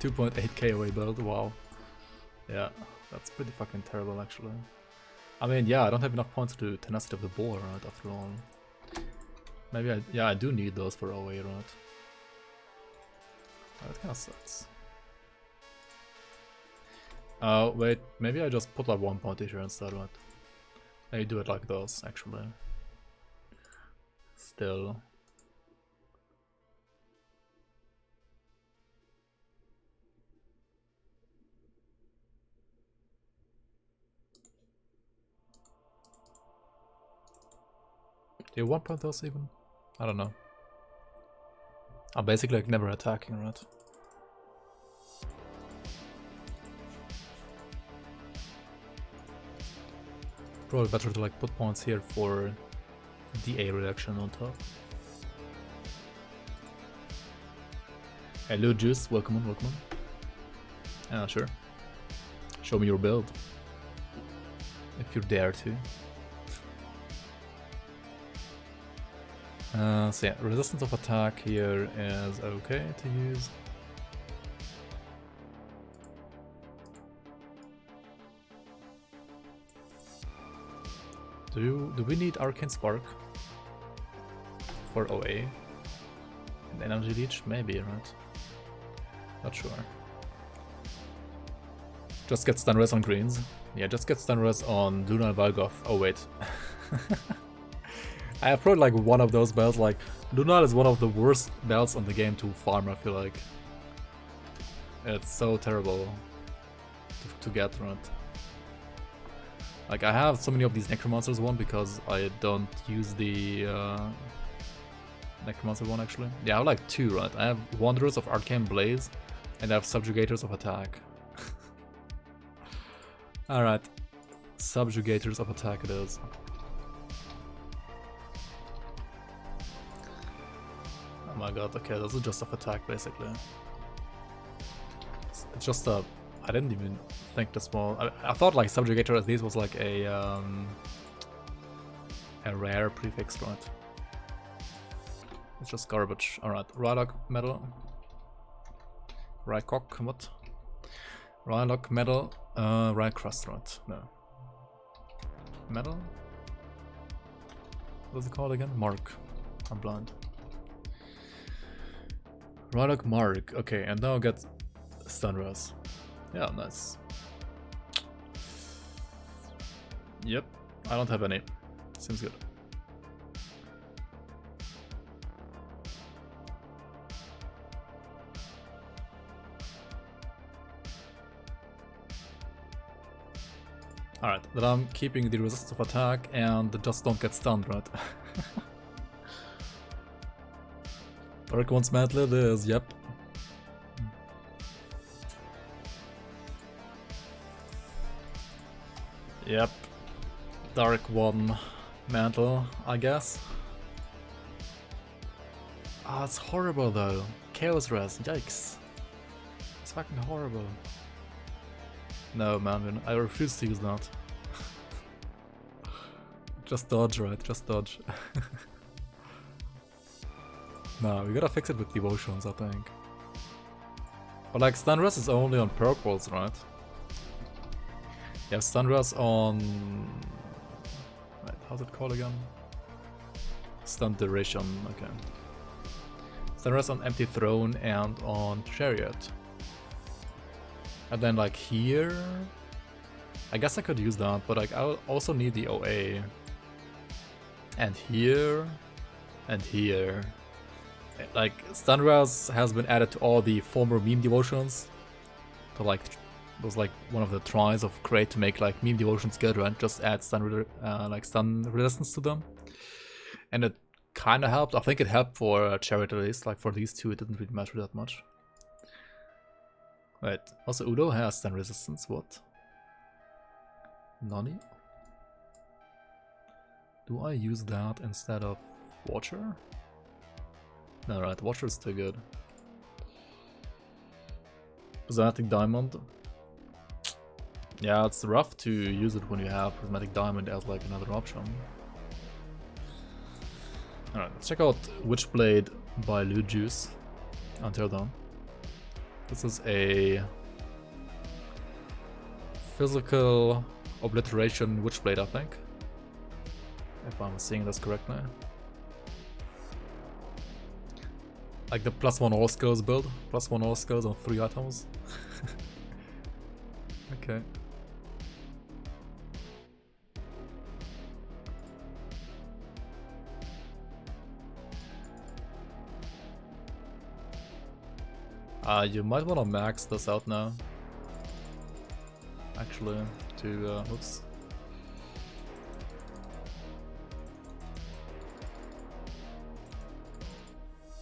$2.8k OA build, wow. Yeah, that's pretty fucking terrible actually. I mean, yeah, I don't have enough points to do Tenacity of the Boar, right, after all. Maybe I do need those for OA, right? That kinda sucks. Wait, maybe I just put like 1 point here instead, right? I do it like those, actually. Still. Do you 1 point those even? I don't know. I'm basically like never attacking, right? Probably better to like put points here for DA reduction on top. Hello Juice, welcome on, welcome on. Yeah, sure. Show me your build. If you dare to. So yeah, resistance of attack here is okay to use. Do we need Arcane Spark for OA? And Energy Leech? Maybe, right? Not sure. Just get stun res on greens. Yeah, just get stun res on Lunar Valgoth. Oh wait. I have probably like one of those belts, like Lunar is one of the worst belts on the game to farm, I feel like. It's so terrible to get, right? Like I have so many of these Necromancers one because I don't use the Necromancer one actually. Yeah, I have like 2, right? I have Wanderers of Arcane Blaze, and I have Subjugators of Attack. Alright. Subjugators of Attack it is. Oh my god, okay, this is just of attack basically. It's just a... I didn't even think this small. I thought like Subjugator at least was like a rare prefix, right? It's just garbage. Alright, Rylock Metal. Rycock, what? Rylock Metal, Rycrust, right? No. Metal? What's it called again? Mark. I'm blind. Rylock Mark. Okay, and now get Stunras. Yeah, nice. Yep, I don't have any. Seems good. Alright, then I'm keeping the resistance of attack and just don't get stunned, right? Dark One's Mantle it is, yep. Yep. Dark One Mantle, I guess. Ah, it's horrible though. Chaos Res, yikes. It's fucking horrible. No, man, I refuse to use that. Just dodge, right? Just dodge. No, we gotta fix it with devotions, I think. But like, stun res is only on purples, right? You have stun res on... Wait, how's it called again? Stun duration, okay. Stun res on Empty Throne and on Chariot. And then like here... I guess I could use that, but like I also need the OA. And here... And here... Like, Stunras has been added to all the former meme devotions. So like, it was like one of the tries of Crate to make like meme devotions good, right? Just add stun resistance to them. And it kind of helped. I think it helped for Chariot at least. Like for these two, it didn't really matter that much. Wait, also Udo has stun resistance, what? Nani? Do I use that instead of Watcher? No, right, Watcher is too good. Prismatic Diamond. Yeah, it's rough to use it when you have Prismatic Diamond as like another option. Alright, let's check out Witchblade by Loot Juice. Until then. This is a physical obliteration Witchblade, I think. If I'm seeing this correctly. Like the +1 all skills build. +1 all skills on 3 items. Okay. You might want to max this out now. Actually, to oops.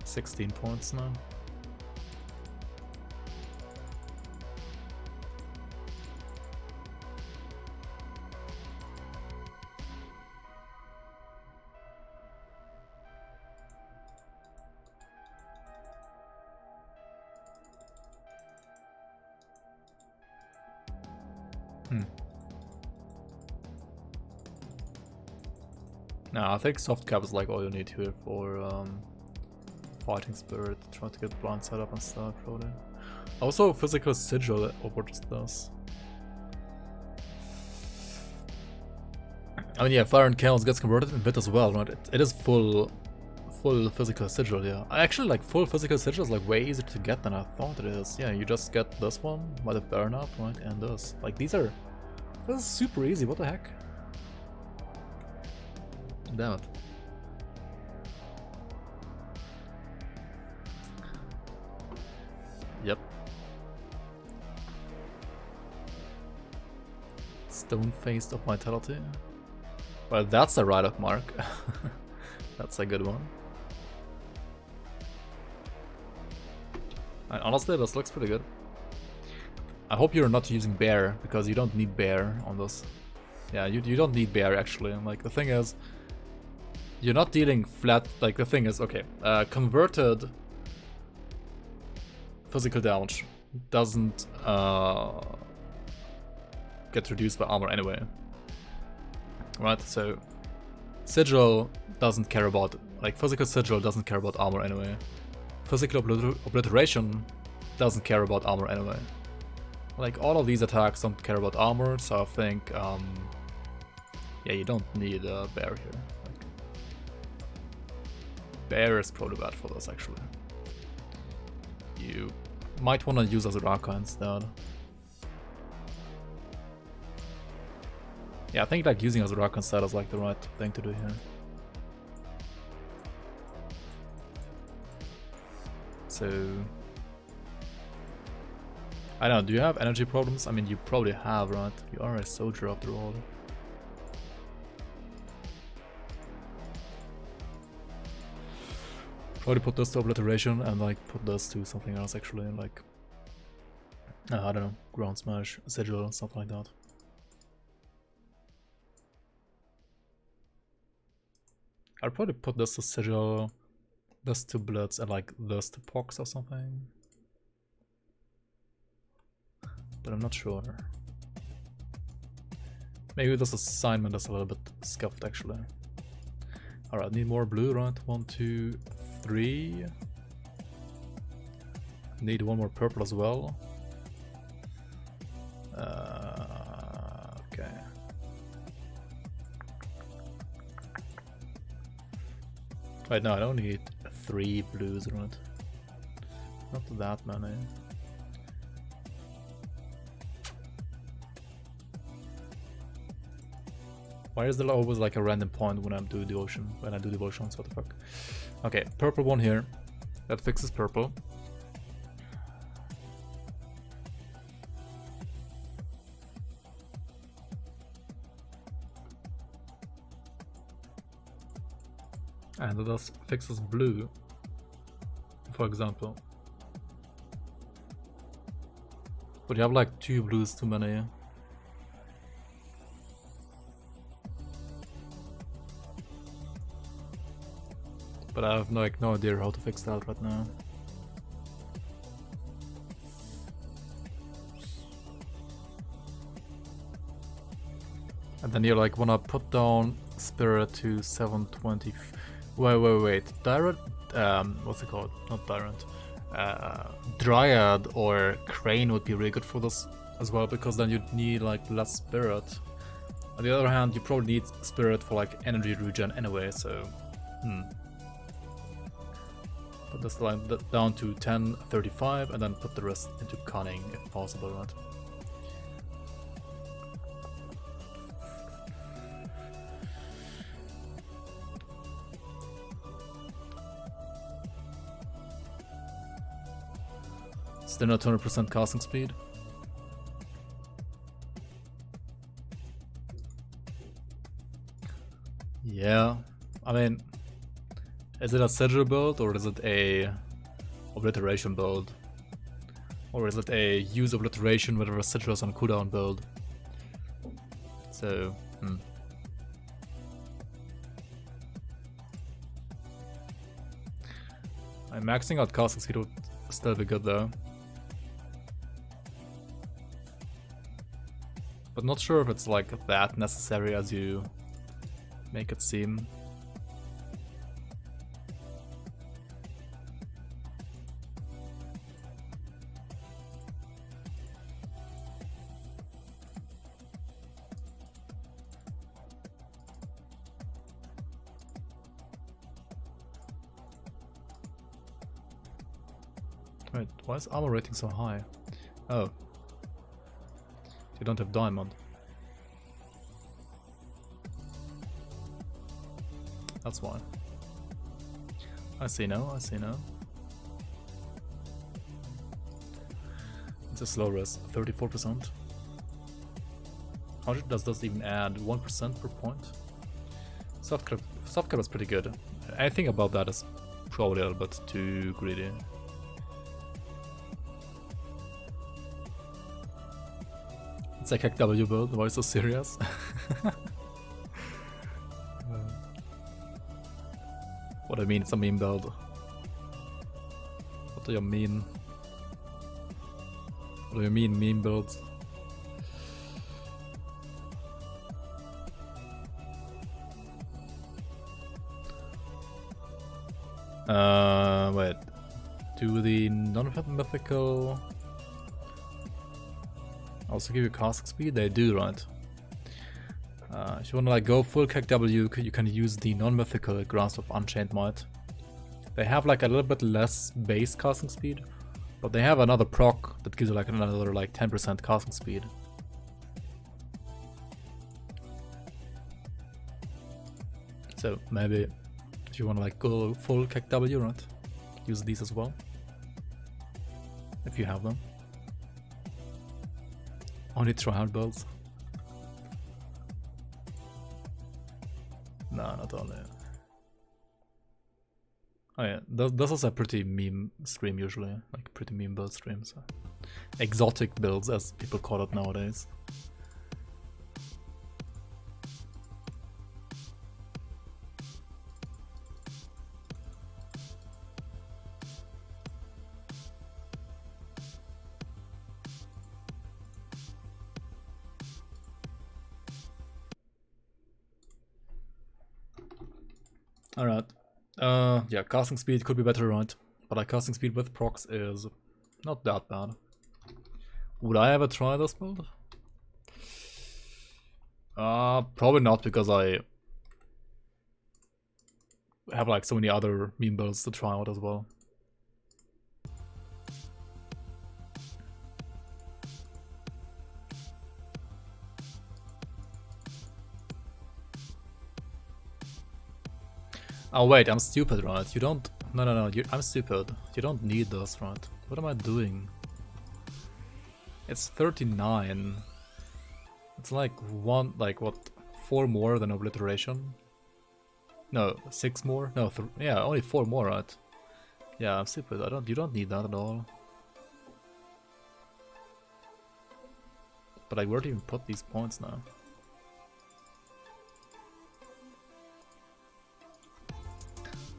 $16 points now. No, I think soft cap is like all you need here for Fighting Spirit, trying to get blind setup and stuff, probably. Also, physical sigil over just this. I mean, yeah, Fire and Chaos gets converted in bit as well, right? It is full physical sigil, yeah. I actually like full physical sigil is like way easier to get than I thought it is. Yeah, you just get this one by the burnout, right? And this. Like, this is super easy, what the heck? Damn it. Yep. Stone-faced of Vitality. Well, that's a Rylock mark. That's a good one. And honestly, this looks pretty good. I hope you're not using bear, because you don't need bear on this. Yeah, you don't need bear actually. Like, the thing is, you're not dealing flat. Like, the thing is, okay, converted physical damage doesn't get reduced by armor anyway. Right, so sigil doesn't care about, like, physical sigil doesn't care about armor anyway. Physical obliteration doesn't care about armor anyway. Like, all of these attacks don't care about armor, so I think, yeah, you don't need a bear here. Like, bear is probably bad for this, actually. You might want to use Azuraka instead. Yeah, I think, like, using Azuraka instead is, like, the right thing to do here. So, I don't know, do you have energy problems? I mean, you probably have, right? You are a soldier after all. Probably put this to obliteration and, like, put this to something else actually, like, I don't know, ground smash, sigil, something like that. I'd probably put this to sigil, this to blitz, and, like, this to pox or something. But I'm not sure. Maybe this assignment is a little bit scuffed actually. Alright, need more blue, right? 1, 2, 3. Need one more purple as well. Okay. Right now I don't need 3 blues, right? Not that many. Why is there always like a random point when I do devotion? When I do devotions, what the fuck? Okay, purple one here. That fixes purple. And that fixes blue, for example. But you have like 2 blues too many. But I have no idea how to fix that right now. And then you like wanna put down spirit to 720. Wait. Dryad, what's it called? Not Dryad. Dryad or Crane would be really good for this as well, because then you'd need like less spirit. On the other hand, you probably need spirit for like energy regen anyway, so put this line down to 1035 and then put the rest into cunning if possible, right? Still not 200% casting speed. Yeah, I mean, is it a sigil build or is it a obliteration build? Or is it a use obliteration with a sigils on cooldown build? So, maxing out casting speed would still be good though. But not sure if it's like that necessary as you make it seem. Wait, why is armor rating so high? Oh. You don't have diamond. That's why. I see now. It's a slow res, 34%. How does this even add? 1% per point? Soft cap is pretty good. Anything above that is probably a little bit too greedy. It's like hack W build, why so serious? What do you mean it's a meme build? What do you mean? What do you mean meme builds? Wait. Do the non-mythical also give you casting speed? They do, right? If you wanna like go full KW, you can use the non-mythical Grasp of Unchained Might. They have like a little bit less base casting speed, but they have another proc that gives you like another like 10% casting speed. So maybe if you wanna like go full KW, right? Use these as well. If you have them. Only tryhard builds. No, not only. Oh yeah, this is a pretty meme stream usually, like pretty meme build stream, so. Exotic builds, as people call it nowadays. Alright. Yeah, casting speed could be better, right? But like casting speed with procs is not that bad. Would I ever try this build? Probably not, because I have like so many other meme builds to try out as well. Oh wait, I'm stupid, right? You don't... No, I'm stupid. You don't need this, right? What am I doing? It's 39. It's like one, like what, 4 more than Obliteration? No, 6 more? No, yeah, only 4 more, right? Yeah, I'm stupid. You don't need that at all. But like, where do you even put these points now?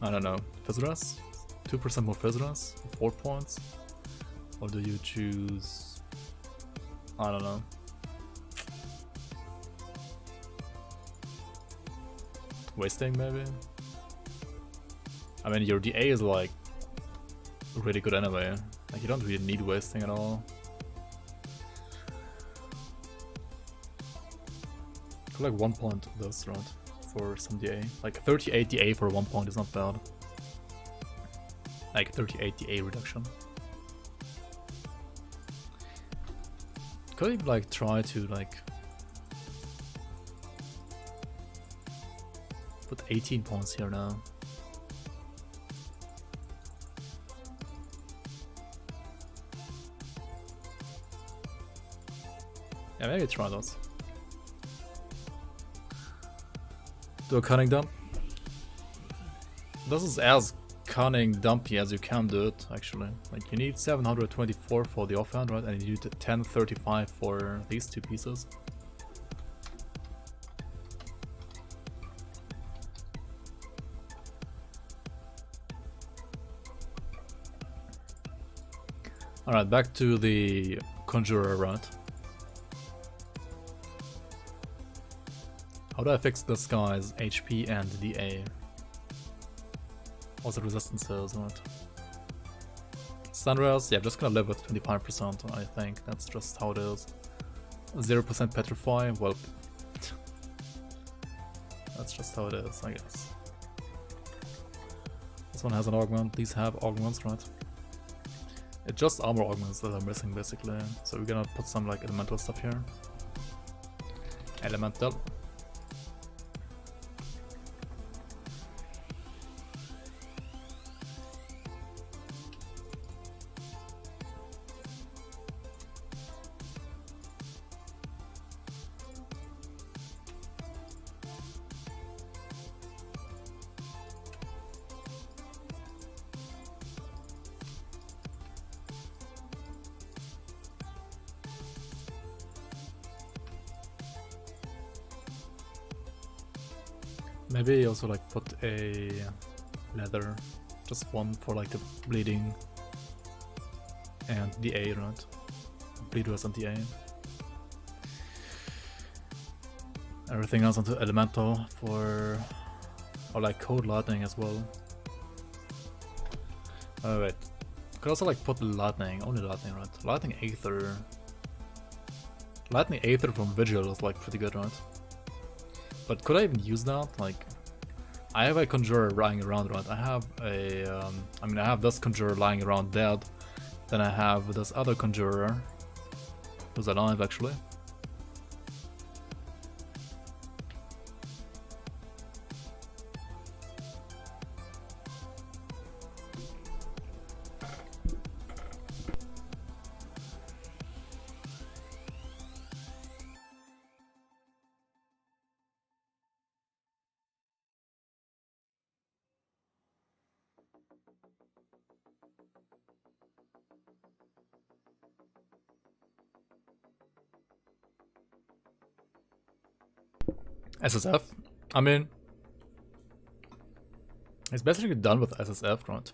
I don't know. Fizzras? 2% more Fizzras? 4 points? Or do you choose... I don't know. Wasting maybe? I mean, your DA is like really good anyway. Like, you don't really need wasting at all. Like 1 point this, right? For some DA. Like 38 DA for 1 point is not bad. Like 38 DA reduction. Could you like try to like put 18 points here now? Yeah, maybe try those. Do a cunning dump. This is as cunning dumpy as you can do it, actually. Like, you need 724 for the offhand, right? And you need 1035 for these 2 pieces. Alright, back to the Conjurer, right? How do I fix this guy's HP and DA? Also resistances, right? Sunrise, yeah, I'm just gonna live with 25%, I think. That's just how it is. 0% Petrify, well... that's just how it is, I guess. This one has an augment, these have augments, right? It's just armor augments that are missing, basically. So we're gonna put some, like, elemental stuff here. Elemental. Maybe also like put a leather, just one for like the bleeding and the A, right? Bleed rest and the A. Everything else onto elemental for, or like code lightning as well. Oh wait, could also like put lightning, only lightning, right? Lightning Aether. Lightning Aether from Vigil is like pretty good, right? But could I even use that? Like, I have a Conjurer lying around, right? I have a, I mean I have this Conjurer lying around dead. Then I have this other Conjurer, who's alive actually. SSF? I mean, it's basically done with SSF, right?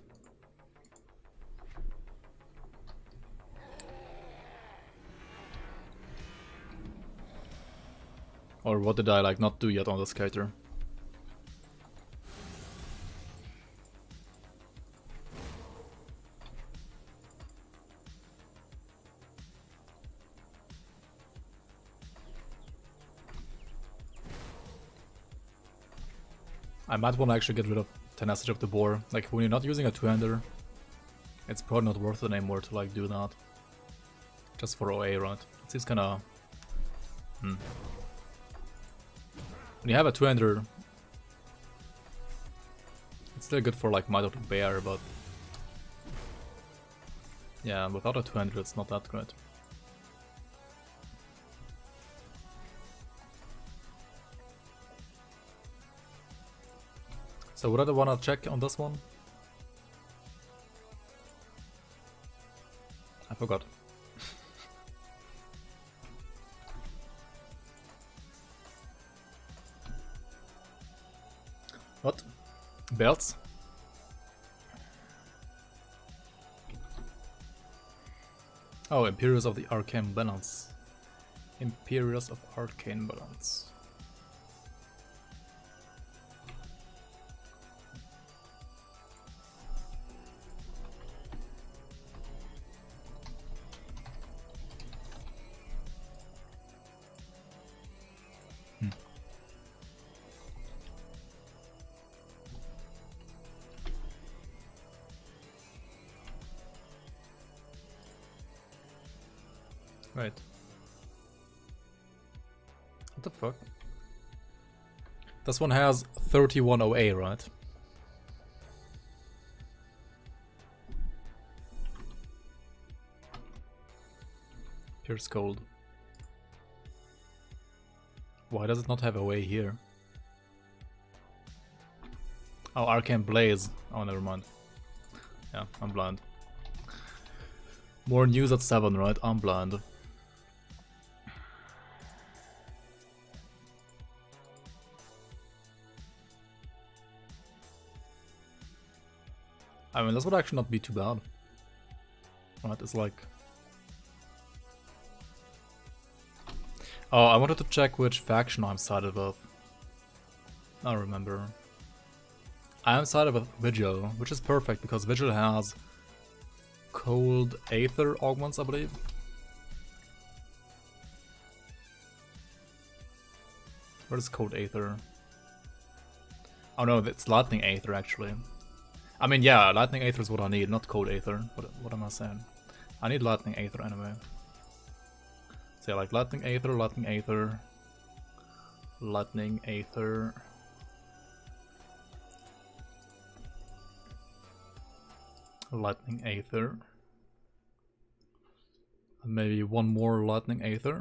Or what did I like not do yet on this character? I might want to actually get rid of Tenacity of the Boar. Like, when you're not using a two-hander, it's probably not worth it anymore to like do that. Just for OA, right? It seems kinda... When you have a two-hander, it's still good for like Might of the Bear, but... yeah, without a two-hander it's not that great. So what do I wanna check on this one? I forgot. What? Belts? Oh, Imperials of the Arcane Balance. Imperials of Arcane Balance. Right. What the fuck? This one has 31 OA, right? Pierce Cold. Why does it not have OA here? Oh, Arcane Blaze. Oh, never mind. Yeah, I'm blind. More news at 7, right? I'm blind. I mean, this would actually not be too bad. Right, it's like... oh, I wanted to check which faction I'm sided with. I don't remember. I am sided with Vigil, which is perfect because Vigil has Cold Aether augments, I believe. Where is Cold Aether? Oh no, it's Lightning Aether actually. I mean, yeah, Lightning Aether is what I need, not Cold Aether. What am I saying? I need Lightning Aether anyway. So yeah, like Lightning Aether, Lightning Aether, Lightning Aether. Lightning Aether. And maybe one more Lightning Aether.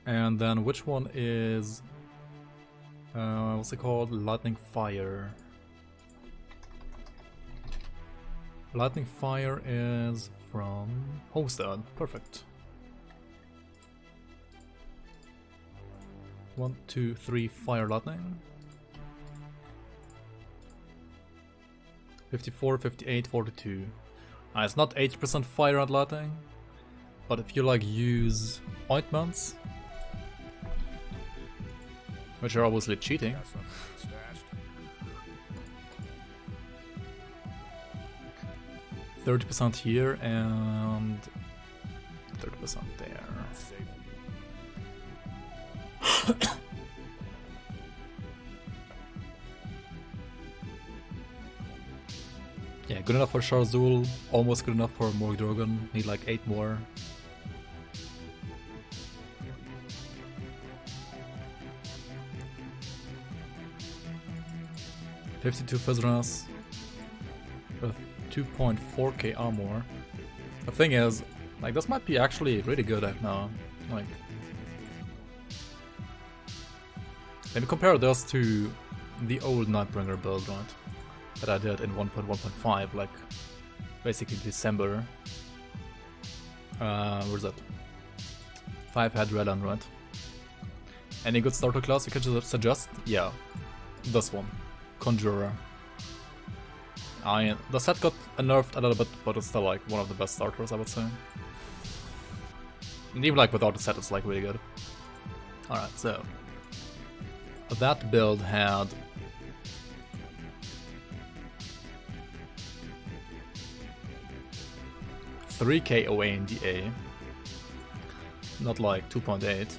And then which one is... what's it called? Lightning Fire. Lightning Fire is from Homestead. Perfect. 1, 2, 3 fire lightning. 54, 58, 42. It's not 80% fire and lightning, but if you like use ointments, which are obviously cheating. 30% here and 30% there. Yeah, good enough for Sharzul, almost good enough for Morgdrogan, need like 8 more. $52 Fizras with 2.4k armor. The thing is, like, this might be actually really good right now. Like, let me compare this to the old Nightbringer build, right? That I did in 1.1.5, like basically December. Where's that? 5-head Redan, right? Any good starter class you can just suggest? Yeah, this one, Conjurer. The set got nerfed a little bit, but it's still like one of the best starters, I would say. And even like without the set, it's like really good. Alright, so that build had $3k OA in DA, not like 2.8.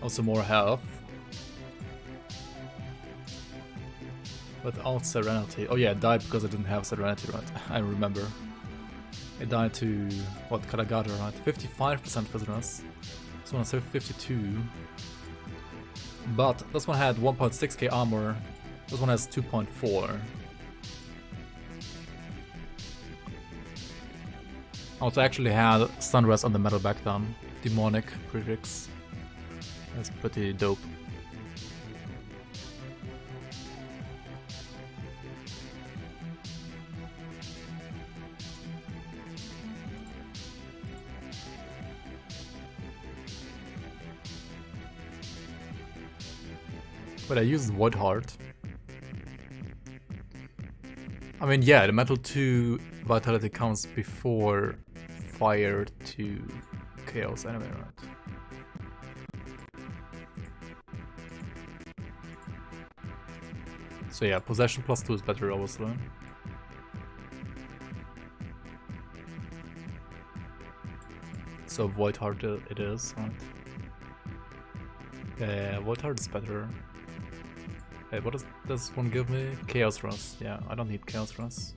Also more health. Without Serenity. Oh yeah, it died because I didn't have Serenity, right? I remember. It died to, what, Karagata, right? 55% prisoners. This one has 52. But this one had 1.6k armor. This one has 2.4. Also actually had Sunrise on the metal back then. Demonic Predicts. That's pretty dope. But I used Void Heart. I mean, yeah, the Metal 2 Vitality comes before Fire 2 Chaos anyway, right? So yeah, Possession plus 2 is better, obviously. So Void Heart it is, right? Yeah, Void Heart is better. Hey, what does this one give me? Chaos Rush. Yeah, I don't need Chaos Rush.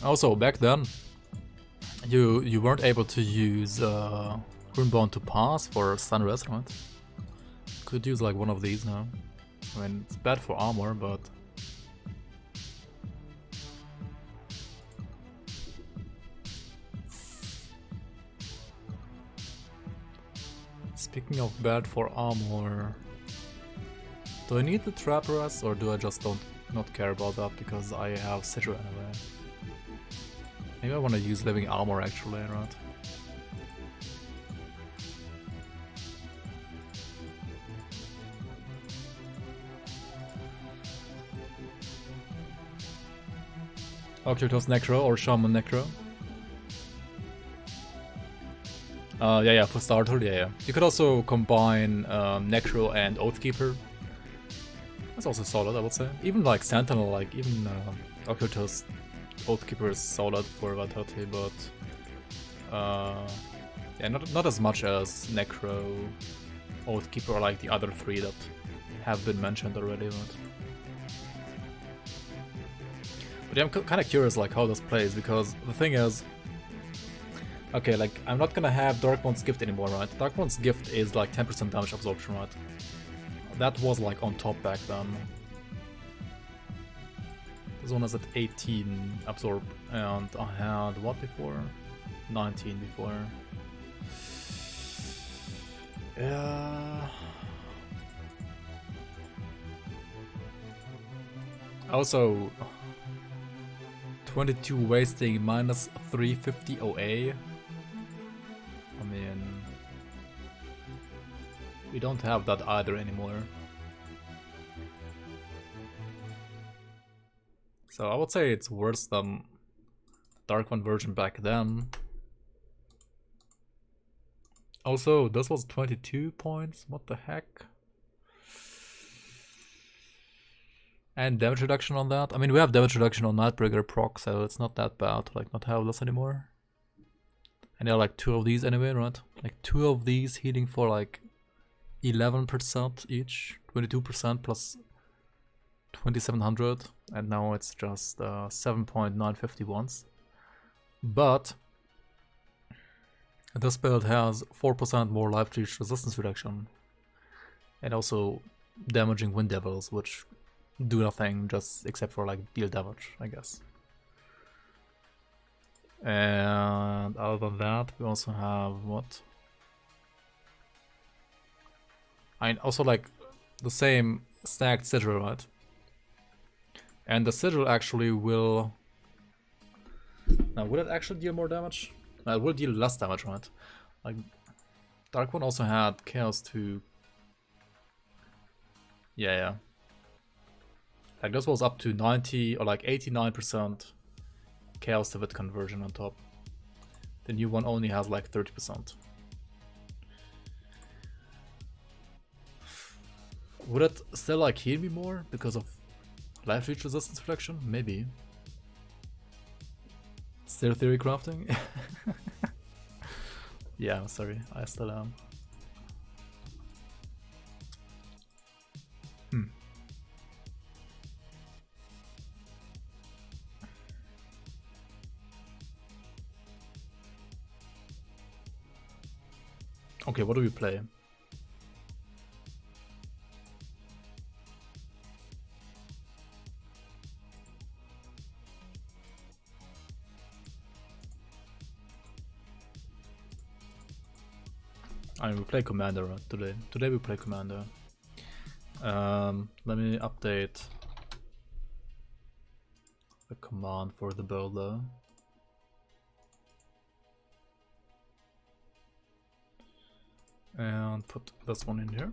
Also, back then, you weren't able to use Runebound to pass for Sunrise, right? Could use like one of these now. I mean, it's bad for armor, but speaking of bad for armor, do I need the Trap Rest or do I just not care about that because I have Citra anyway? Maybe I want to use Living Armor actually, right? Occultos Necro or Shaman Necro. Yeah, for starter, yeah. You could also combine Necro and Oathkeeper. That's also solid, I would say. Even like Sentinel, like even Occultos Oathkeeper is solid for Vitality, but yeah, not as much as Necro, Oathkeeper, or like the other three that have been mentioned already. But yeah, I'm kind of curious like how this plays, because the thing is, okay, like I'm not gonna have Darkmont's Gift anymore, right? Darkmont's Gift is like 10% damage absorption, right? That was like on top back then. This one is at 18 absorb, and I had what before? 19 before. Yeah. Also, 22 wasting minus 350 OA. I mean, we don't have that either anymore. So I would say it's worse than Dark One version back then. Also, this was 22 points, what the heck? And damage reduction on that. I mean, we have damage reduction on Nightbreaker proc, so it's not that bad to like not have this anymore. And there are like 2 of these anyway, right? Like 2 of these healing for like 11% each, 22% plus 2700, and now it's just 7.951. But this build has 4% more life reach resistance reduction, and also damaging wind devils, which do nothing just except for like deal damage, I guess. And other than that, we also have what? I also like the same stacked sigil, right? And the sigil actually will. Now, will it actually deal more damage? No, it will deal less damage, right? Like, Dark One also had Chaos 2. Yeah. Like, this was up to 90 or like 89% Chaos to Wit conversion on top. The new one only has like 30%. Would it still like heal me more because of life reach resistance reduction? Maybe. Still theory crafting? Yeah, I'm sorry, I still am. Okay, what do we play? I mean, we play Commander today. Today we play Commander. Let me update the command for the builder. And put this one in here.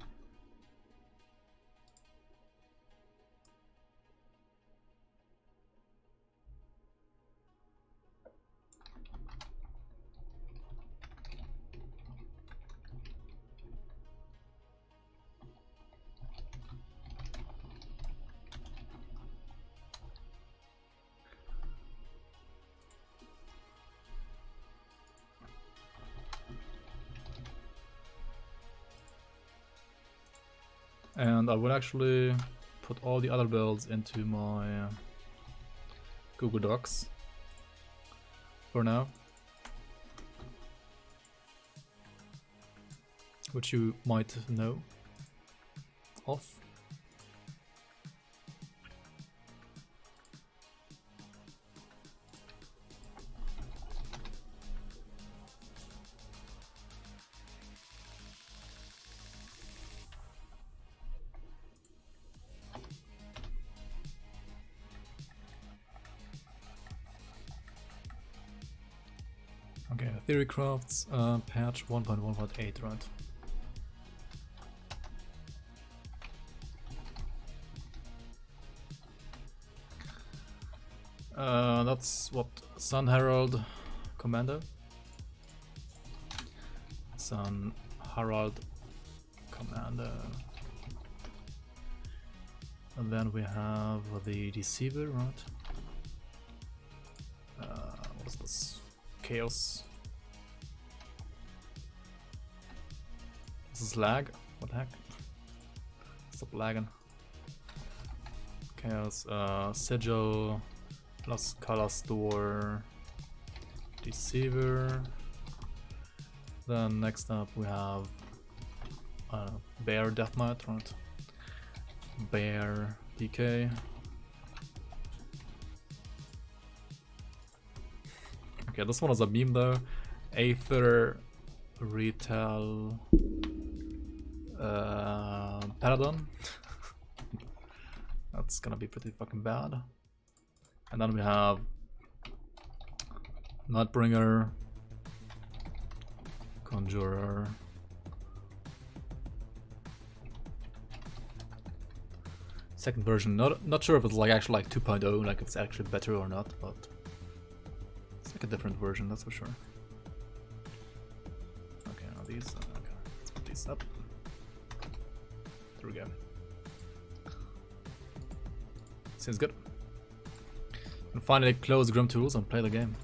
And I will actually put all the other builds into my Google Docs for now, which you might know of. Okay, Theorycrafts patch 1.1.8, right? That's what Sun Herald Commander. Sun Herald Commander. And then we have the Deceiver, right? What is this? Chaos. This is lag. What the heck? Stop lagging. Chaos, Sigil plus Color Store, Deceiver. Then next up we have Bear Death Knight, right? Bear DK. Okay, this one is a beam though. Aether, Retail, Paladin. That's gonna be pretty fucking bad. And then we have Nightbringer, Conjurer. Second version, not sure if it's like actually like 2.0, like if it's actually better or not, but it's like a different version, that's for sure. Okay, now these. Okay, let's put these up. There we go. Seems good. And finally close Grim Tools and play the game.